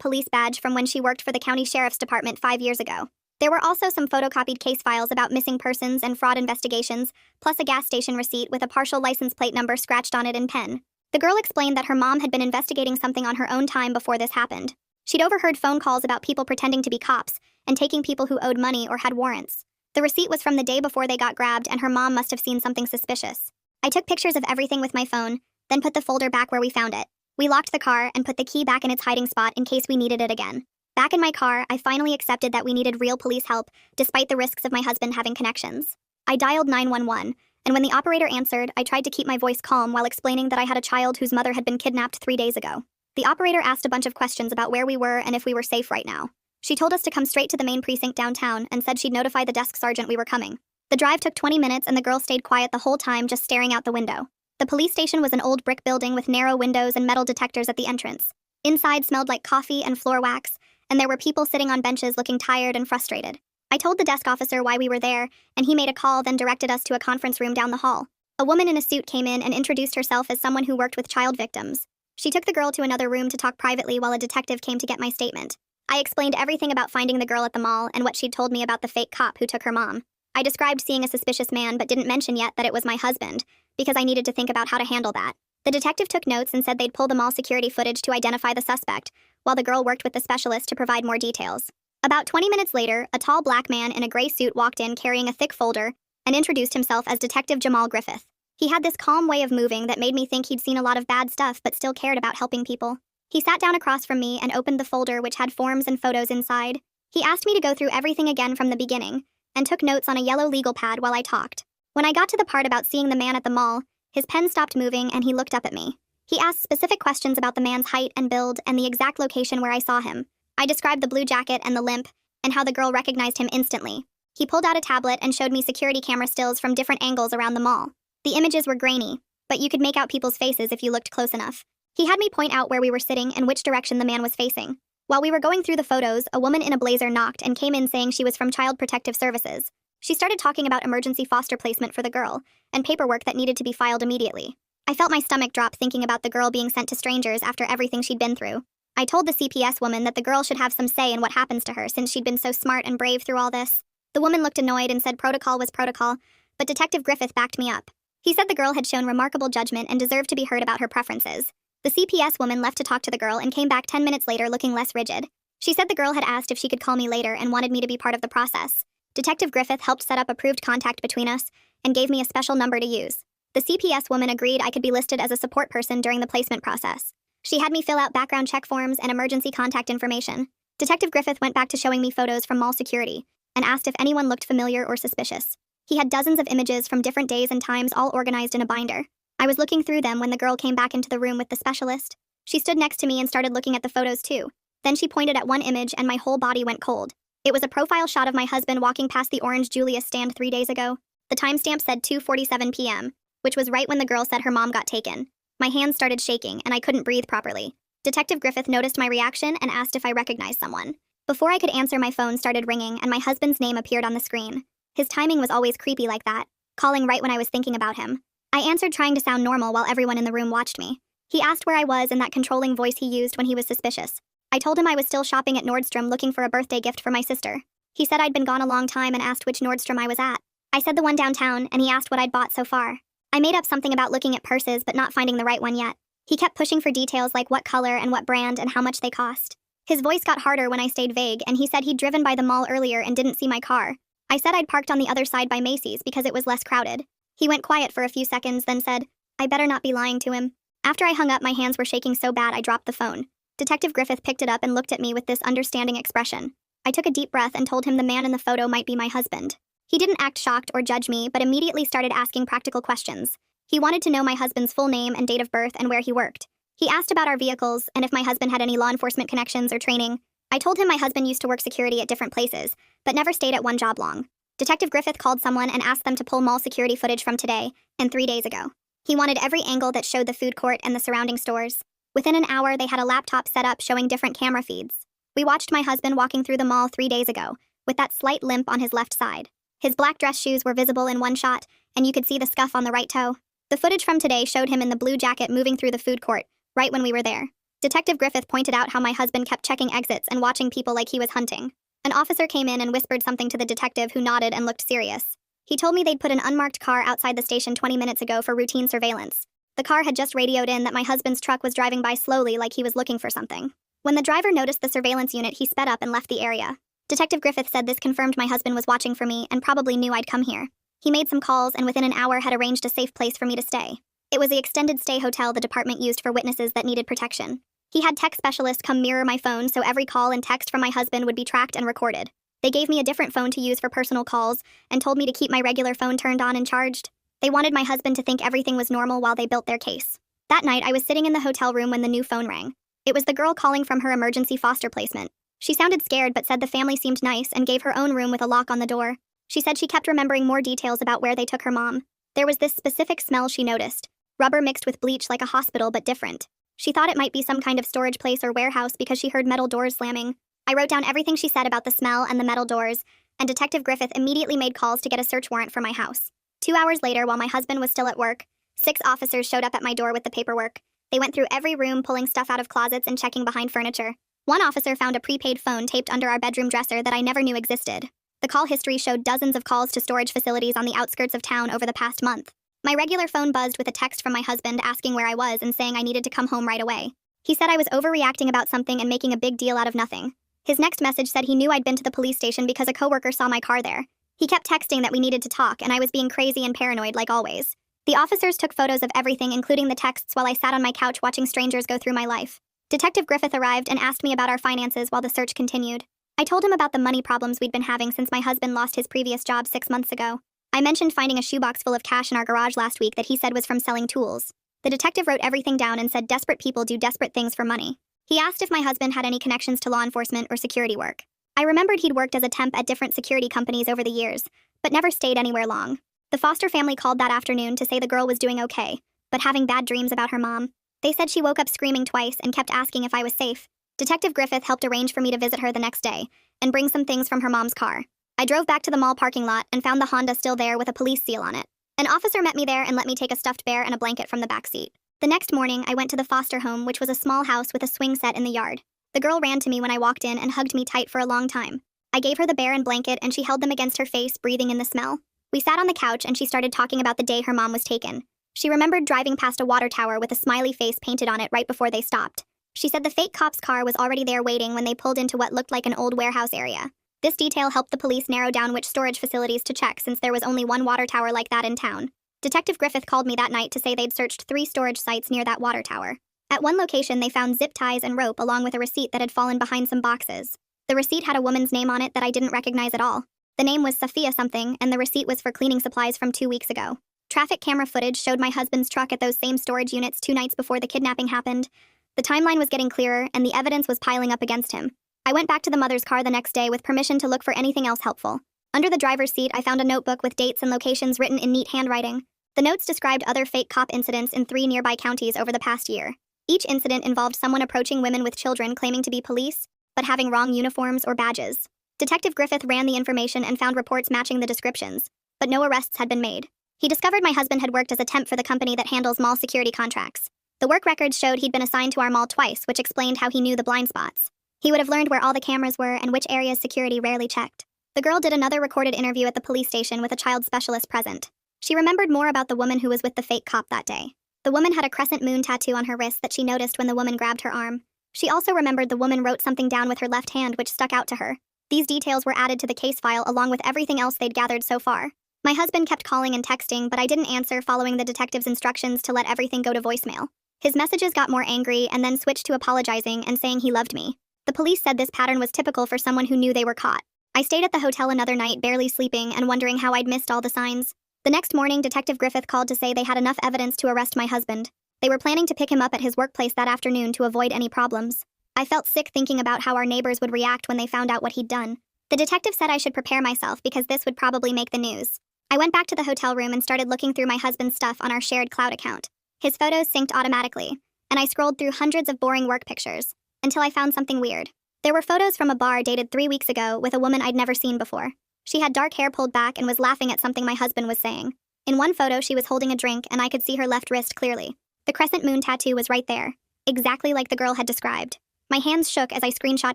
police badge from when she worked for the county sheriff's department 5 years ago. There were also some photocopied case files about missing persons and fraud investigations, plus a gas station receipt with a partial license plate number scratched on it in pen. The girl explained that her mom had been investigating something on her own time before this happened. She'd overheard phone calls about people pretending to be cops and taking people who owed money or had warrants. The receipt was from the day before they got grabbed, and her mom must have seen something suspicious. I took pictures of everything with my phone, then put the folder back where we found it. We locked the car and put the key back in its hiding spot in case we needed it again. Back in my car, I finally accepted that we needed real police help, despite the risks of my husband having connections. I dialed 911, and when the operator answered, I tried to keep my voice calm while explaining that I had a child whose mother had been kidnapped 3 days ago. The operator asked a bunch of questions about where we were and if we were safe right now. She told us to come straight to the main precinct downtown and said she'd notify the desk sergeant we were coming. The drive took 20 minutes and the girl stayed quiet the whole time, just staring out the window. The police station was an old brick building with narrow windows and metal detectors at the entrance. Inside smelled like coffee and floor wax, and there were people sitting on benches looking tired and frustrated. I told the desk officer why we were there, and he made a call, then directed us to a conference room down the hall. A woman in a suit came in and introduced herself as someone who worked with child victims. She took the girl to another room to talk privately while a detective came to get my statement. I explained everything about finding the girl at the mall and what she'd told me about the fake cop who took her mom. I described seeing a suspicious man but didn't mention yet that it was my husband, because I needed to think about how to handle that. The detective took notes and said they'd pull the mall security footage to identify the suspect, while the girl worked with the specialist to provide more details. About 20 minutes later, a tall black man in a gray suit walked in carrying a thick folder and introduced himself as Detective Jamal Griffith. He had this calm way of moving that made me think he'd seen a lot of bad stuff but still cared about helping people. He sat down across from me and opened the folder, which had forms and photos inside. He asked me to go through everything again from the beginning and took notes on a yellow legal pad while I talked. When I got to the part about seeing the man at the mall, his pen stopped moving and he looked up at me. He asked specific questions about the man's height and build and the exact location where I saw him. I described the blue jacket and the limp, and how the girl recognized him instantly. He pulled out a tablet and showed me security camera stills from different angles around the mall. The images were grainy, but you could make out people's faces if you looked close enough. He had me point out where we were sitting and which direction the man was facing. While we were going through the photos, a woman in a blazer knocked and came in saying she was from Child Protective Services. She started talking about emergency foster placement for the girl, and paperwork that needed to be filed immediately. I felt my stomach drop thinking about the girl being sent to strangers after everything she'd been through. I told the CPS woman that the girl should have some say in what happens to her since she'd been so smart and brave through all this. The woman looked annoyed and said protocol was protocol, but Detective Griffith backed me up. He said the girl had shown remarkable judgment and deserved to be heard about her preferences. The CPS woman left to talk to the girl and came back 10 minutes later looking less rigid. She said the girl had asked if she could call me later and wanted me to be part of the process. Detective Griffith helped set up approved contact between us and gave me a special number to use. The CPS woman agreed I could be listed as a support person during the placement process. She had me fill out background check forms and emergency contact information. Detective Griffith went back to showing me photos from mall security and asked if anyone looked familiar or suspicious. He had dozens of images from different days and times all organized in a binder. I was looking through them when the girl came back into the room with the specialist. She stood next to me and started looking at the photos too. Then she pointed at one image and my whole body went cold. It was a profile shot of my husband walking past the orange Julius stand 3 days ago. The timestamp said 2:47 p.m., which was right when the girl said her mom got taken. My hands started shaking and I couldn't breathe properly. Detective Griffith noticed my reaction and asked if I recognized someone. Before I could answer, my phone started ringing and my husband's name appeared on the screen. His timing was always creepy like that, calling right when I was thinking about him. I answered trying to sound normal while everyone in the room watched me. He asked where I was in that controlling voice he used when he was suspicious. I told him I was still shopping at Nordstrom looking for a birthday gift for my sister. He said I'd been gone a long time and asked which Nordstrom I was at. I said the one downtown and he asked what I'd bought so far. I made up something about looking at purses but not finding the right one yet. He kept pushing for details like what color and what brand and how much they cost. His voice got harder when I stayed vague and he said he'd driven by the mall earlier and didn't see my car. I said I'd parked on the other side by Macy's because it was less crowded. He went quiet for a few seconds, then said, I better not be lying to him. After I hung up, my hands were shaking so bad I dropped the phone. Detective Griffith picked it up and looked at me with this understanding expression. I took a deep breath and told him the man in the photo might be my husband. He didn't act shocked or judge me, but immediately started asking practical questions. He wanted to know my husband's full name and date of birth and where he worked. He asked about our vehicles and if my husband had any law enforcement connections or training. I told him my husband used to work security at different places, but never stayed at one job long. Detective Griffith called someone and asked them to pull mall security footage from today and 3 days ago. He wanted every angle that showed the food court and the surrounding stores. Within an hour, they had a laptop set up showing different camera feeds. We watched my husband walking through the mall 3 days ago, with that slight limp on his left side. His black dress shoes were visible in one shot, and you could see the scuff on the right toe. The footage from today showed him in the blue jacket moving through the food court, right when we were there. Detective Griffith pointed out how my husband kept checking exits and watching people like he was hunting. An officer came in and whispered something to the detective, who nodded and looked serious. He told me they'd put an unmarked car outside the station 20 minutes ago for routine surveillance. The car had just radioed in that my husband's truck was driving by slowly like he was looking for something. When the driver noticed the surveillance unit, he sped up and left the area. Detective Griffith said this confirmed my husband was watching for me and probably knew I'd come here. He made some calls and within an hour had arranged a safe place for me to stay. It was the extended stay hotel the department used for witnesses that needed protection. He had tech specialists come mirror my phone so every call and text from my husband would be tracked and recorded. They gave me a different phone to use for personal calls and told me to keep my regular phone turned on and charged. They wanted my husband to think everything was normal while they built their case. That night, I was sitting in the hotel room when the new phone rang. It was the girl calling from her emergency foster placement. She sounded scared but said the family seemed nice and gave her own room with a lock on the door. She said she kept remembering more details about where they took her mom. There was this specific smell she noticed. Rubber mixed with bleach, like a hospital but different. She thought it might be some kind of storage place or warehouse because she heard metal doors slamming. I wrote down everything she said about the smell and the metal doors, and Detective Griffith immediately made calls to get a search warrant for my house. 2 hours later, while my husband was still at work, 6 officers showed up at my door with the paperwork. They went through every room, pulling stuff out of closets and checking behind furniture. One officer found a prepaid phone taped under our bedroom dresser that I never knew existed. The call history showed dozens of calls to storage facilities on the outskirts of town over the past month. My regular phone buzzed with a text from my husband asking where I was and saying I needed to come home right away. He said I was overreacting about something and making a big deal out of nothing. His next message said he knew I'd been to the police station because a coworker saw my car there. He kept texting that we needed to talk, and I was being crazy and paranoid like always. The officers took photos of everything, including the texts, while I sat on my couch watching strangers go through my life. Detective Griffith arrived and asked me about our finances while the search continued. I told him about the money problems we'd been having since my husband lost his previous job 6 months ago. I mentioned finding a shoebox full of cash in our garage last week that he said was from selling tools. The detective wrote everything down and said desperate people do desperate things for money. He asked if my husband had any connections to law enforcement or security work. I remembered he'd worked as a temp at different security companies over the years, but never stayed anywhere long. The foster family called that afternoon to say the girl was doing okay, but having bad dreams about her mom. They said she woke up screaming twice and kept asking if I was safe. Detective Griffith helped arrange for me to visit her the next day and bring some things from her mom's car. I drove back to the mall parking lot and found the Honda still there with a police seal on it. An officer met me there and let me take a stuffed bear and a blanket from the back seat. The next morning, I went to the foster home, which was a small house with a swing set in the yard. The girl ran to me when I walked in and hugged me tight for a long time. I gave her the bear and blanket and she held them against her face, breathing in the smell. We sat on the couch and she started talking about the day her mom was taken. She remembered driving past a water tower with a smiley face painted on it right before they stopped. She said the fake cop's car was already there waiting when they pulled into what looked like an old warehouse area. This detail helped the police narrow down which storage facilities to check since there was only one water tower like that in town. Detective Griffith called me that night to say they'd searched 3 storage sites near that water tower. At one location, they found zip ties and rope along with a receipt that had fallen behind some boxes. The receipt had a woman's name on it that I didn't recognize at all. The name was Sophia something, and the receipt was for cleaning supplies from 2 weeks ago. Traffic camera footage showed my husband's truck at those same storage units 2 nights before the kidnapping happened. The timeline was getting clearer, and the evidence was piling up against him. I went back to the mother's car the next day with permission to look for anything else helpful. Under the driver's seat, I found a notebook with dates and locations written in neat handwriting. The notes described other fake cop incidents in 3 nearby counties over the past year. Each incident involved someone approaching women with children claiming to be police, but having wrong uniforms or badges. Detective Griffith ran the information and found reports matching the descriptions, but no arrests had been made. He discovered my husband had worked as a temp for the company that handles mall security contracts. The work records showed he'd been assigned to our mall twice, which explained how he knew the blind spots. He would have learned where all the cameras were and which areas security rarely checked. The girl did another recorded interview at the police station with a child specialist present. She remembered more about the woman who was with the fake cop that day. The woman had a crescent moon tattoo on her wrist that she noticed when the woman grabbed her arm. She also remembered the woman wrote something down with her left hand which stuck out to her. These details were added to the case file along with everything else they'd gathered so far. My husband kept calling and texting, but I didn't answer, following the detective's instructions to let everything go to voicemail. His messages got more angry and then switched to apologizing and saying he loved me. The police said this pattern was typical for someone who knew they were caught. I stayed at the hotel another night, barely sleeping and wondering how I'd missed all the signs. The next morning, Detective Griffith called to say they had enough evidence to arrest my husband. They were planning to pick him up at his workplace that afternoon to avoid any problems. I felt sick thinking about how our neighbors would react when they found out what he'd done. The detective said I should prepare myself because this would probably make the news. I went back to the hotel room and started looking through my husband's stuff on our shared cloud account. His photos synced automatically, and I scrolled through hundreds of boring work pictures, until I found something weird. There were photos from a bar dated 3 weeks ago with a woman I'd never seen before. She had dark hair pulled back and was laughing at something my husband was saying. In one photo, she was holding a drink and I could see her left wrist clearly. The crescent moon tattoo was right there, exactly like the girl had described. My hands shook as I screenshot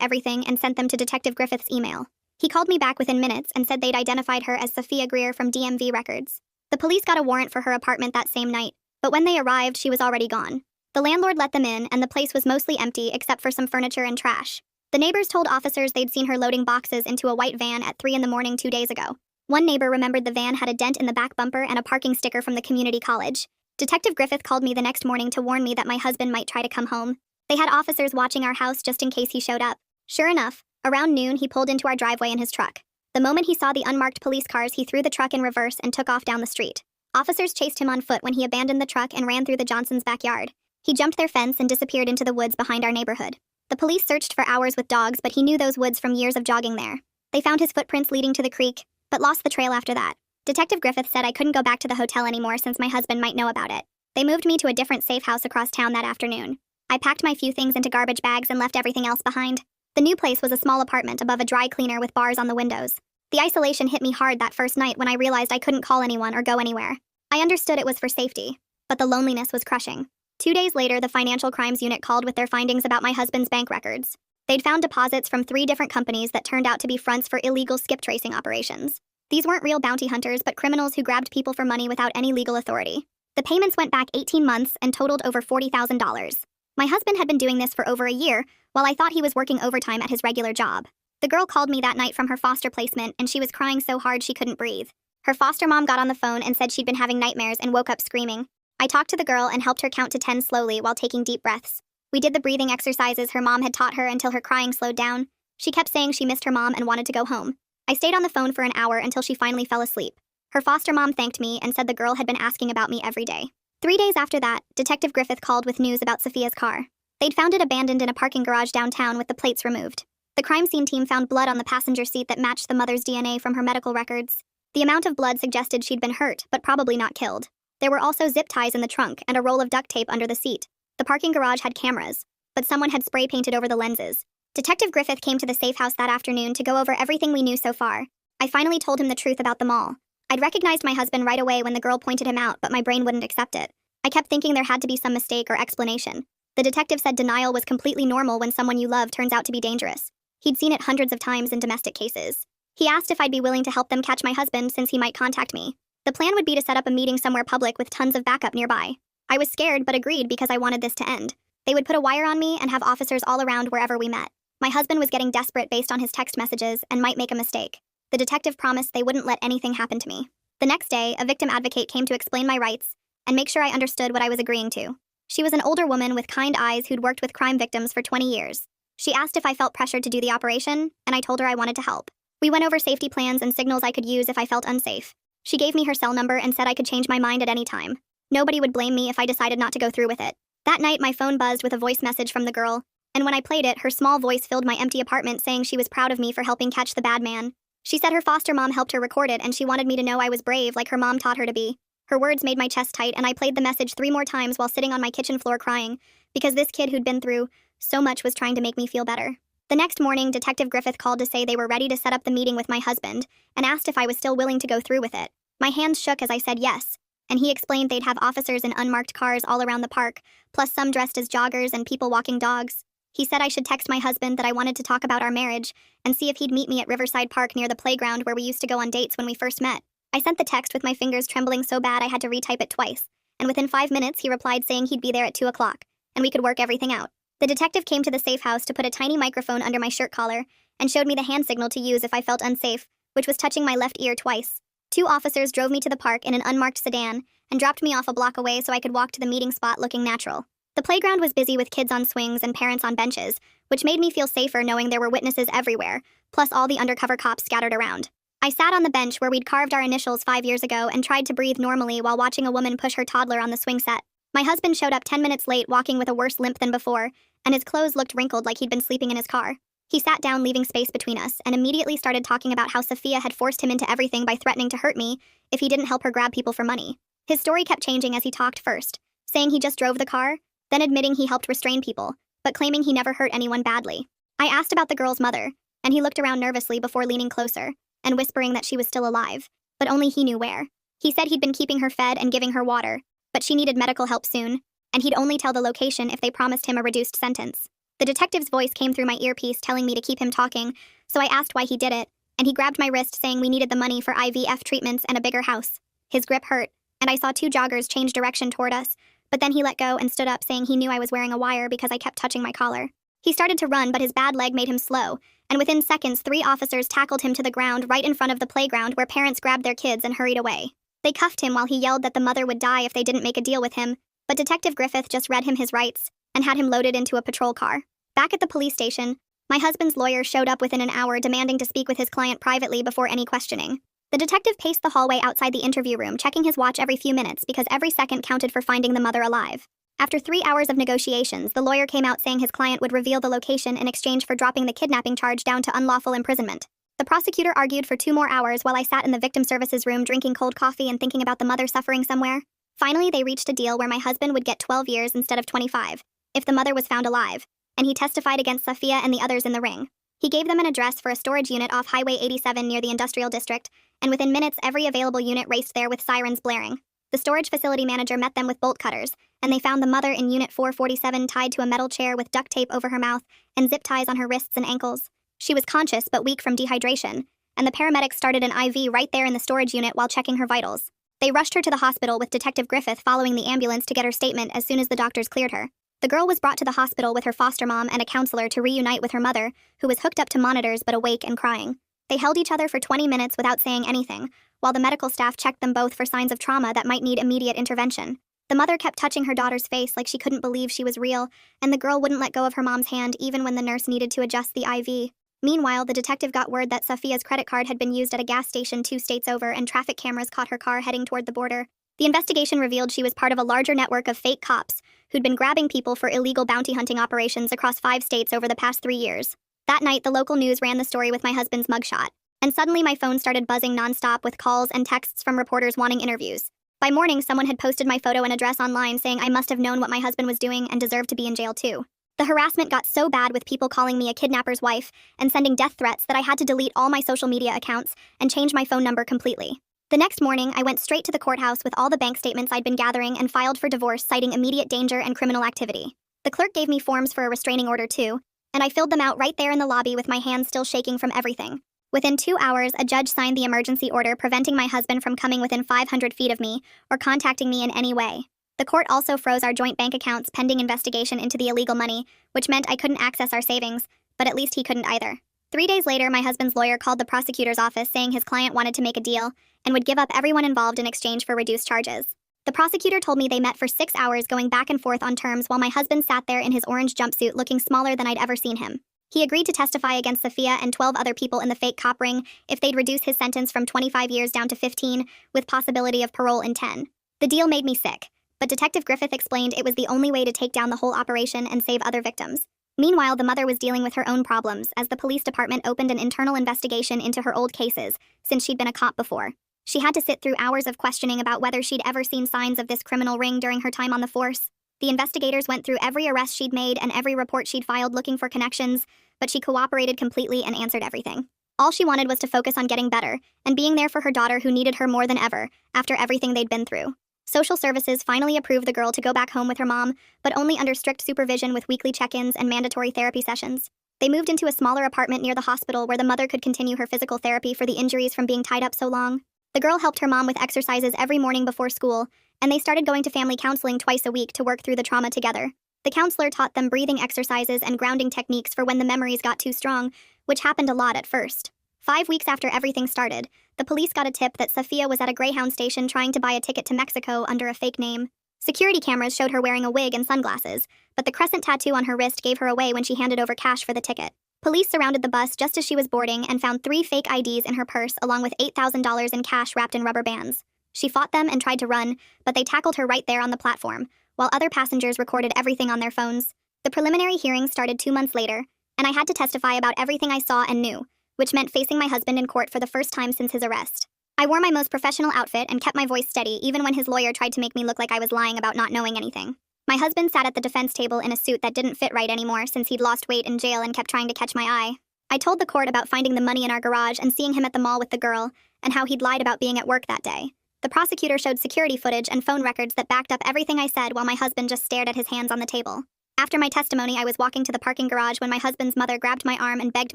everything and sent them to Detective Griffith's email. He called me back within minutes and said they'd identified her as Sophia Greer from DMV records. The police got a warrant for her apartment that same night, but when they arrived, she was already gone. The landlord let them in, and the place was mostly empty except for some furniture and trash. The neighbors told officers they'd seen her loading boxes into a white van at 3 a.m. 2 days ago. One neighbor remembered the van had a dent in the back bumper and a parking sticker from the community college. Detective Griffith called me the next morning to warn me that my husband might try to come home. They had officers watching our house just in case he showed up. Sure enough, around noon, he pulled into our driveway in his truck. The moment he saw the unmarked police cars, he threw the truck in reverse and took off down the street. Officers chased him on foot when he abandoned the truck and ran through the Johnsons' backyard. He jumped their fence and disappeared into the woods behind our neighborhood. The police searched for hours with dogs, but he knew those woods from years of jogging there. They found his footprints leading to the creek, but lost the trail after that. Detective Griffith said I couldn't go back to the hotel anymore since my husband might know about it. They moved me to a different safe house across town that afternoon. I packed my few things into garbage bags and left everything else behind. The new place was a small apartment above a dry cleaner with bars on the windows. The isolation hit me hard that first night when I realized I couldn't call anyone or go anywhere. I understood it was for safety, but the loneliness was crushing. 2 days later, the Financial Crimes Unit called with their findings about my husband's bank records. They'd found deposits from 3 different companies that turned out to be fronts for illegal skip tracing operations. These weren't real bounty hunters, but criminals who grabbed people for money without any legal authority. The payments went back 18 months and totaled over $40,000. My husband had been doing this for over a year, while I thought he was working overtime at his regular job. The girl called me that night from her foster placement, and she was crying so hard she couldn't breathe. Her foster mom got on the phone and said she'd been having nightmares and woke up screaming. I talked to the girl and helped her count to 10 slowly while taking deep breaths. We did the breathing exercises her mom had taught her until her crying slowed down. She kept saying she missed her mom and wanted to go home. I stayed on the phone for an hour until she finally fell asleep. Her foster mom thanked me and said the girl had been asking about me every day. 3 days after that, Detective Griffith called with news about Sophia's car. They'd found it abandoned in a parking garage downtown with the plates removed. The crime scene team found blood on the passenger seat that matched the mother's DNA from her medical records. The amount of blood suggested she'd been hurt, but probably not killed. There were also zip ties in the trunk and a roll of duct tape under the seat. The parking garage had cameras, but someone had spray painted over the lenses. Detective Griffith came to the safe house that afternoon to go over everything we knew so far. I finally told him the truth about them all. I'd recognized my husband right away when the girl pointed him out, but my brain wouldn't accept it. I kept thinking there had to be some mistake or explanation. The detective said denial was completely normal when someone you love turns out to be dangerous. He'd seen it hundreds of times in domestic cases. He asked if I'd be willing to help them catch my husband since he might contact me. The plan would be to set up a meeting somewhere public with tons of backup nearby. I was scared but agreed because I wanted this to end. They would put a wire on me and have officers all around wherever we met. My husband was getting desperate based on his text messages and might make a mistake. The detective promised they wouldn't let anything happen to me. The next day, a victim advocate came to explain my rights and make sure I understood what I was agreeing to. She was an older woman with kind eyes who'd worked with crime victims for 20 years. She asked if I felt pressured to do the operation, and I told her I wanted to help. We went over safety plans and signals I could use if I felt unsafe. She gave me her cell number and said I could change my mind at any time. Nobody would blame me if I decided not to go through with it. That night, my phone buzzed with a voice message from the girl, and when I played it, her small voice filled my empty apartment saying she was proud of me for helping catch the bad man. She said her foster mom helped her record it and she wanted me to know I was brave like her mom taught her to be. Her words made my chest tight, and I played the message 3 more times while sitting on my kitchen floor crying, because this kid who'd been through so much was trying to make me feel better. The next morning, Detective Griffith called to say they were ready to set up the meeting with my husband, and asked if I was still willing to go through with it. My hands shook as I said yes, and he explained they'd have officers in unmarked cars all around the park, plus some dressed as joggers and people walking dogs. He said I should text my husband that I wanted to talk about our marriage, and see if he'd meet me at Riverside Park near the playground where we used to go on dates when we first met. I sent the text with my fingers trembling so bad I had to retype it twice, and within 5 minutes he replied saying he'd be there at 2 o'clock, and we could work everything out. The detective came to the safe house to put a tiny microphone under my shirt collar, and showed me the hand signal to use if I felt unsafe, which was touching my left ear twice. 2 officers drove me to the park in an unmarked sedan and dropped me off a block away so I could walk to the meeting spot looking natural. The playground was busy with kids on swings and parents on benches, which made me feel safer knowing there were witnesses everywhere, plus all the undercover cops scattered around. I sat on the bench where we'd carved our initials 5 years ago and tried to breathe normally while watching a woman push her toddler on the swing set. My husband showed up 10 minutes late, walking with a worse limp than before, and his clothes looked wrinkled like he'd been sleeping in his car. He sat down, leaving space between us, and immediately started talking about how Sophia had forced him into everything by threatening to hurt me if he didn't help her grab people for money. His story kept changing as he talked, first saying he just drove the car, then admitting he helped restrain people, but claiming he never hurt anyone badly. I asked about the girl's mother, and he looked around nervously before leaning closer and whispering that she was still alive, but only he knew where. He said he'd been keeping her fed and giving her water, but she needed medical help soon, and he'd only tell the location if they promised him a reduced sentence. The detective's voice came through my earpiece telling me to keep him talking, so I asked why he did it, and he grabbed my wrist saying we needed the money for IVF treatments and a bigger house. His grip hurt, and I saw 2 joggers change direction toward us, but then he let go and stood up saying he knew I was wearing a wire because I kept touching my collar. He started to run, but his bad leg made him slow, and within seconds 3 officers tackled him to the ground right in front of the playground where parents grabbed their kids and hurried away. They cuffed him while he yelled that the mother would die if they didn't make a deal with him, but Detective Griffith just read him his rights and had him loaded into a patrol car. Back at the police station, my husband's lawyer showed up within an hour demanding to speak with his client privately before any questioning. The detective paced the hallway outside the interview room, checking his watch every few minutes because every second counted for finding the mother alive. After 3 hours of negotiations, the lawyer came out saying his client would reveal the location in exchange for dropping the kidnapping charge down to unlawful imprisonment. The prosecutor argued for 2 more hours while I sat in the victim services room drinking cold coffee and thinking about the mother suffering somewhere. Finally, they reached a deal where my husband would get 12 years instead of 25, if the mother was found alive, and he testified against Sophia and the others in the ring. He gave them an address for a storage unit off Highway 87 near the industrial district, and within minutes every available unit raced there with sirens blaring. The storage facility manager met them with bolt cutters, and they found the mother in Unit 447 tied to a metal chair with duct tape over her mouth and zip ties on her wrists and ankles. She was conscious but weak from dehydration, and the paramedics started an IV right there in the storage unit while checking her vitals. They rushed her to the hospital with Detective Griffith following the ambulance to get her statement as soon as the doctors cleared her. The girl was brought to the hospital with her foster mom and a counselor to reunite with her mother, who was hooked up to monitors but awake and crying. They held each other for 20 minutes without saying anything, while the medical staff checked them both for signs of trauma that might need immediate intervention. The mother kept touching her daughter's face like she couldn't believe she was real, and the girl wouldn't let go of her mom's hand even when the nurse needed to adjust the IV. Meanwhile, the detective got word that Sophia's credit card had been used at a gas station 2 states over and traffic cameras caught her car heading toward the border. The investigation revealed she was part of a larger network of fake cops who'd been grabbing people for illegal bounty hunting operations across 5 states over the past 3 years. That night, the local news ran the story with my husband's mugshot, and suddenly my phone started buzzing nonstop with calls and texts from reporters wanting interviews. By morning, someone had posted my photo and address online saying I must have known what my husband was doing and deserved to be in jail too. The harassment got so bad with people calling me a kidnapper's wife and sending death threats that I had to delete all my social media accounts and change my phone number completely. The next morning, I went straight to the courthouse with all the bank statements I'd been gathering and filed for divorce, citing immediate danger and criminal activity. The clerk gave me forms for a restraining order too, and I filled them out right there in the lobby with my hands still shaking from everything. Within 2 hours, a judge signed the emergency order preventing my husband from coming within 500 feet of me or contacting me in any way. The court also froze our joint bank accounts pending investigation into the illegal money, which meant I couldn't access our savings, but at least he couldn't either. 3 days later, my husband's lawyer called the prosecutor's office saying his client wanted to make a deal and would give up everyone involved in exchange for reduced charges. The prosecutor told me they met for 6 hours going back and forth on terms while my husband sat there in his orange jumpsuit looking smaller than I'd ever seen him. He agreed to testify against Sophia and 12 other people in the fake cop ring if they'd reduce his sentence from 25 years down to 15, with possibility of parole in 10. The deal made me sick, but Detective Griffith explained it was the only way to take down the whole operation and save other victims. Meanwhile, the mother was dealing with her own problems as the police department opened an internal investigation into her old cases, since she'd been a cop before. She had to sit through hours of questioning about whether she'd ever seen signs of this criminal ring during her time on the force. The investigators went through every arrest she'd made and every report she'd filed looking for connections, but she cooperated completely and answered everything. All she wanted was to focus on getting better and being there for her daughter who needed her more than ever after everything they'd been through. Social services finally approved the girl to go back home with her mom, but only under strict supervision with weekly check-ins and mandatory therapy sessions. They moved into a smaller apartment near the hospital where the mother could continue her physical therapy for the injuries from being tied up so long. The girl helped her mom with exercises every morning before school, and they started going to family counseling twice a week to work through the trauma together. The counselor taught them breathing exercises and grounding techniques for when the memories got too strong, which happened a lot at first. 5 weeks after everything started, the police got a tip that Sophia was at a Greyhound station trying to buy a ticket to Mexico under a fake name. Security cameras showed her wearing a wig and sunglasses, but the crescent tattoo on her wrist gave her away when she handed over cash for the ticket. Police surrounded the bus just as she was boarding and found 3 fake IDs in her purse along with $8,000 in cash wrapped in rubber bands. She fought them and tried to run, but they tackled her right there on the platform, while other passengers recorded everything on their phones. The preliminary hearing started 2 months later, and I had to testify about everything I saw and knew, which meant facing my husband in court for the first time since his arrest. I wore my most professional outfit and kept my voice steady even when his lawyer tried to make me look like I was lying about not knowing anything. My husband sat at the defense table in a suit that didn't fit right anymore since he'd lost weight in jail and kept trying to catch my eye. I told the court about finding the money in our garage and seeing him at the mall with the girl, and how he'd lied about being at work that day. The prosecutor showed security footage and phone records that backed up everything I said while my husband just stared at his hands on the table. After my testimony, I was walking to the parking garage when my husband's mother grabbed my arm and begged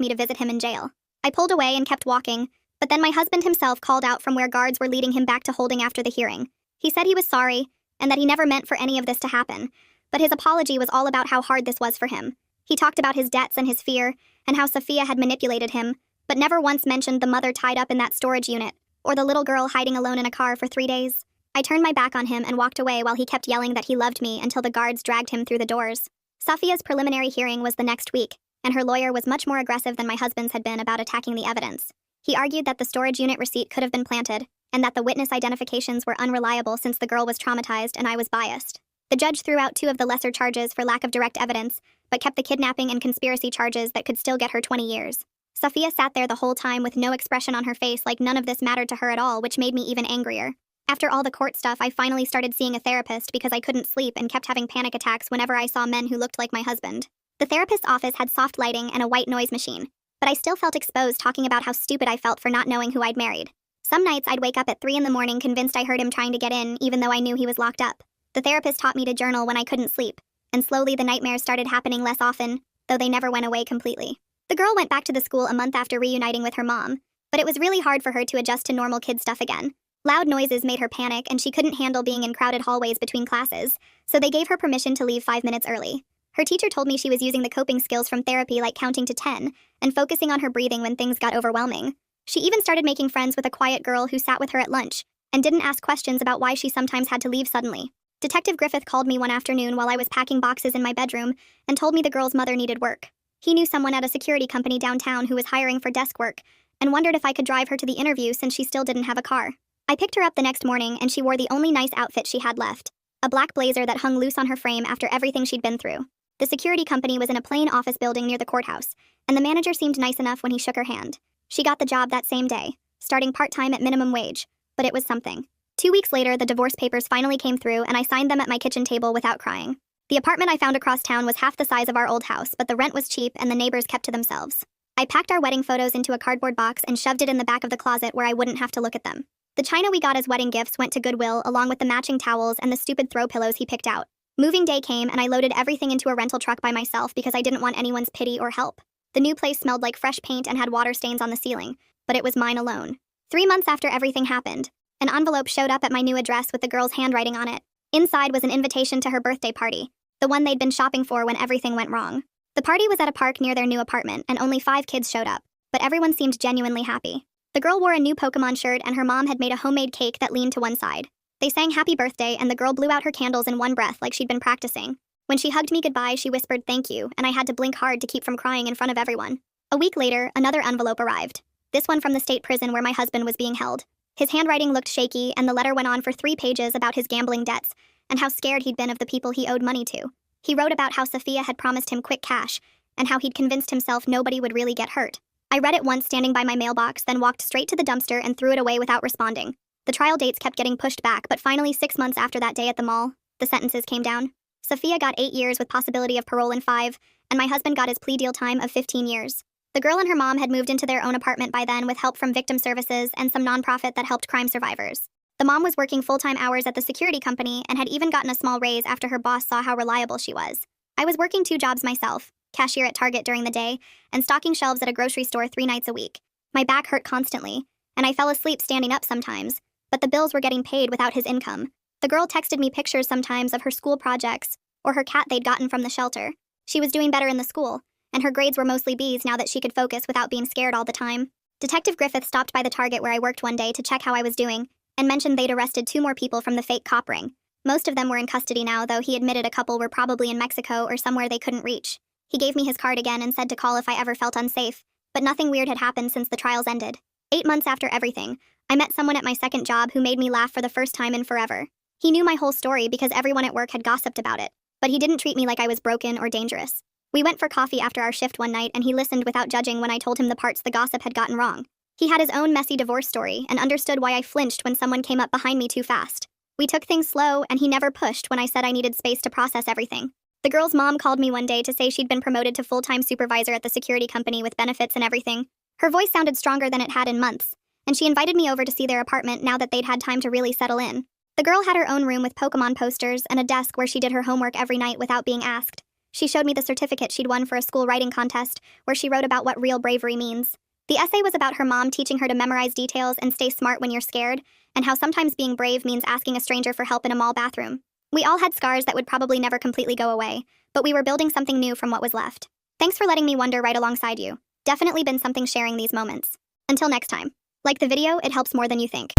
me to visit him in jail. I pulled away and kept walking, but then my husband himself called out from where guards were leading him back to holding after the hearing. He said he was sorry, and that he never meant for any of this to happen, but his apology was all about how hard this was for him. He talked about his debts and his fear, and how Sophia had manipulated him, but never once mentioned the mother tied up in that storage unit, or the little girl hiding alone in a car for 3 days. I turned my back on him and walked away while he kept yelling that he loved me until the guards dragged him through the doors. Sophia's preliminary hearing was the next week, and her lawyer was much more aggressive than my husband's had been about attacking the evidence. He argued that the storage unit receipt could have been planted, and that the witness identifications were unreliable since the girl was traumatized and I was biased. The judge threw out 2 of the lesser charges for lack of direct evidence, but kept the kidnapping and conspiracy charges that could still get her 20 years. Sophia sat there the whole time with no expression on her face, like none of this mattered to her at all, which made me even angrier. After all the court stuff, I finally started seeing a therapist because I couldn't sleep and kept having panic attacks whenever I saw men who looked like my husband. The therapist's office had soft lighting and a white noise machine, but I still felt exposed talking about how stupid I felt for not knowing who I'd married. Some nights I'd wake up at 3 in the morning convinced I heard him trying to get in, even though I knew he was locked up. The therapist taught me to journal when I couldn't sleep, and slowly the nightmares started happening less often, though they never went away completely. The girl went back to the school a month after reuniting with her mom, but it was really hard for her to adjust to normal kid stuff again. Loud noises made her panic, and she couldn't handle being in crowded hallways between classes, so they gave her permission to leave 5 minutes early. Her teacher told me she was using the coping skills from therapy, like counting to 10, and focusing on her breathing when things got overwhelming. She even started making friends with a quiet girl who sat with her at lunch, and didn't ask questions about why she sometimes had to leave suddenly. Detective Griffith called me one afternoon while I was packing boxes in my bedroom, and told me the girl's mother needed work. He knew someone at a security company downtown who was hiring for desk work, and wondered if I could drive her to the interview since she still didn't have a car. I picked her up the next morning, and she wore the only nice outfit she had left, a black blazer that hung loose on her frame after everything she'd been through. The security company was in a plain office building near the courthouse, and the manager seemed nice enough when he shook her hand. She got the job that same day, starting part-time at minimum wage, but it was something. 2 weeks later, the divorce papers finally came through, and I signed them at my kitchen table without crying. The apartment I found across town was half the size of our old house, but the rent was cheap and the neighbors kept to themselves. I packed our wedding photos into a cardboard box and shoved it in the back of the closet where I wouldn't have to look at them. The china we got as wedding gifts went to Goodwill, along with the matching towels and the stupid throw pillows he picked out. Moving day came, and I loaded everything into a rental truck by myself because I didn't want anyone's pity or help. The new place smelled like fresh paint and had water stains on the ceiling, but it was mine alone. 3 months after everything happened, an envelope showed up at my new address with the girl's handwriting on it. Inside was an invitation to her birthday party, the one they'd been shopping for when everything went wrong. The party was at a park near their new apartment, and only 5 kids showed up, but everyone seemed genuinely happy. The girl wore a new Pokemon shirt, and her mom had made a homemade cake that leaned to one side. They sang happy birthday, and the girl blew out her candles in one breath like she'd been practicing. When she hugged me goodbye, she whispered thank you, and I had to blink hard to keep from crying in front of everyone. A week later, another envelope arrived. This one from the state prison where my husband was being held. His handwriting looked shaky, and the letter went on for 3 pages about his gambling debts and how scared he'd been of the people he owed money to. He wrote about how Sophia had promised him quick cash, and how he'd convinced himself nobody would really get hurt. I read it once standing by my mailbox, then walked straight to the dumpster and threw it away without responding. The trial dates kept getting pushed back, but finally 6 months after that day at the mall, the sentences came down. Sophia got 8 years with possibility of parole in 5, and my husband got his plea deal time of 15 years. The girl and her mom had moved into their own apartment by then with help from victim services and some nonprofit that helped crime survivors. The mom was working full-time hours at the security company and had even gotten a small raise after her boss saw how reliable she was. I was working 2 jobs myself, cashier at Target during the day, and stocking shelves at a grocery store 3 nights a week. My back hurt constantly, and I fell asleep standing up sometimes, but the bills were getting paid without his income. The girl texted me pictures sometimes of her school projects, or her cat they'd gotten from the shelter. She was doing better in the school, and her grades were mostly B's now that she could focus without being scared all the time. Detective Griffith stopped by the Target where I worked one day to check how I was doing, and mentioned they'd arrested 2 more people from the fake cop ring. Most of them were in custody now, though he admitted a couple were probably in Mexico or somewhere they couldn't reach. He gave me his card again and said to call if I ever felt unsafe, but nothing weird had happened since the trials ended. 8 months after everything, I met someone at my second job who made me laugh for the first time in forever. He knew my whole story because everyone at work had gossiped about it, but he didn't treat me like I was broken or dangerous. We went for coffee after our shift one night and he listened without judging when I told him the parts the gossip had gotten wrong. He had his own messy divorce story and understood why I flinched when someone came up behind me too fast. We took things slow and he never pushed when I said I needed space to process everything. The girl's mom called me one day to say she'd been promoted to full-time supervisor at the security company with benefits and everything. Her voice sounded stronger than it had in months, and she invited me over to see their apartment now that they'd had time to really settle in. The girl had her own room with Pokemon posters and a desk where she did her homework every night without being asked. She showed me the certificate she'd won for a school writing contest, where she wrote about what real bravery means. The essay was about her mom teaching her to memorize details and stay smart when you're scared, and how sometimes being brave means asking a stranger for help in a mall bathroom. We all had scars that would probably never completely go away, but we were building something new from what was left. Thanks for letting me wonder right alongside you. Definitely been something sharing these moments. Until next time. Like the video, it helps more than you think.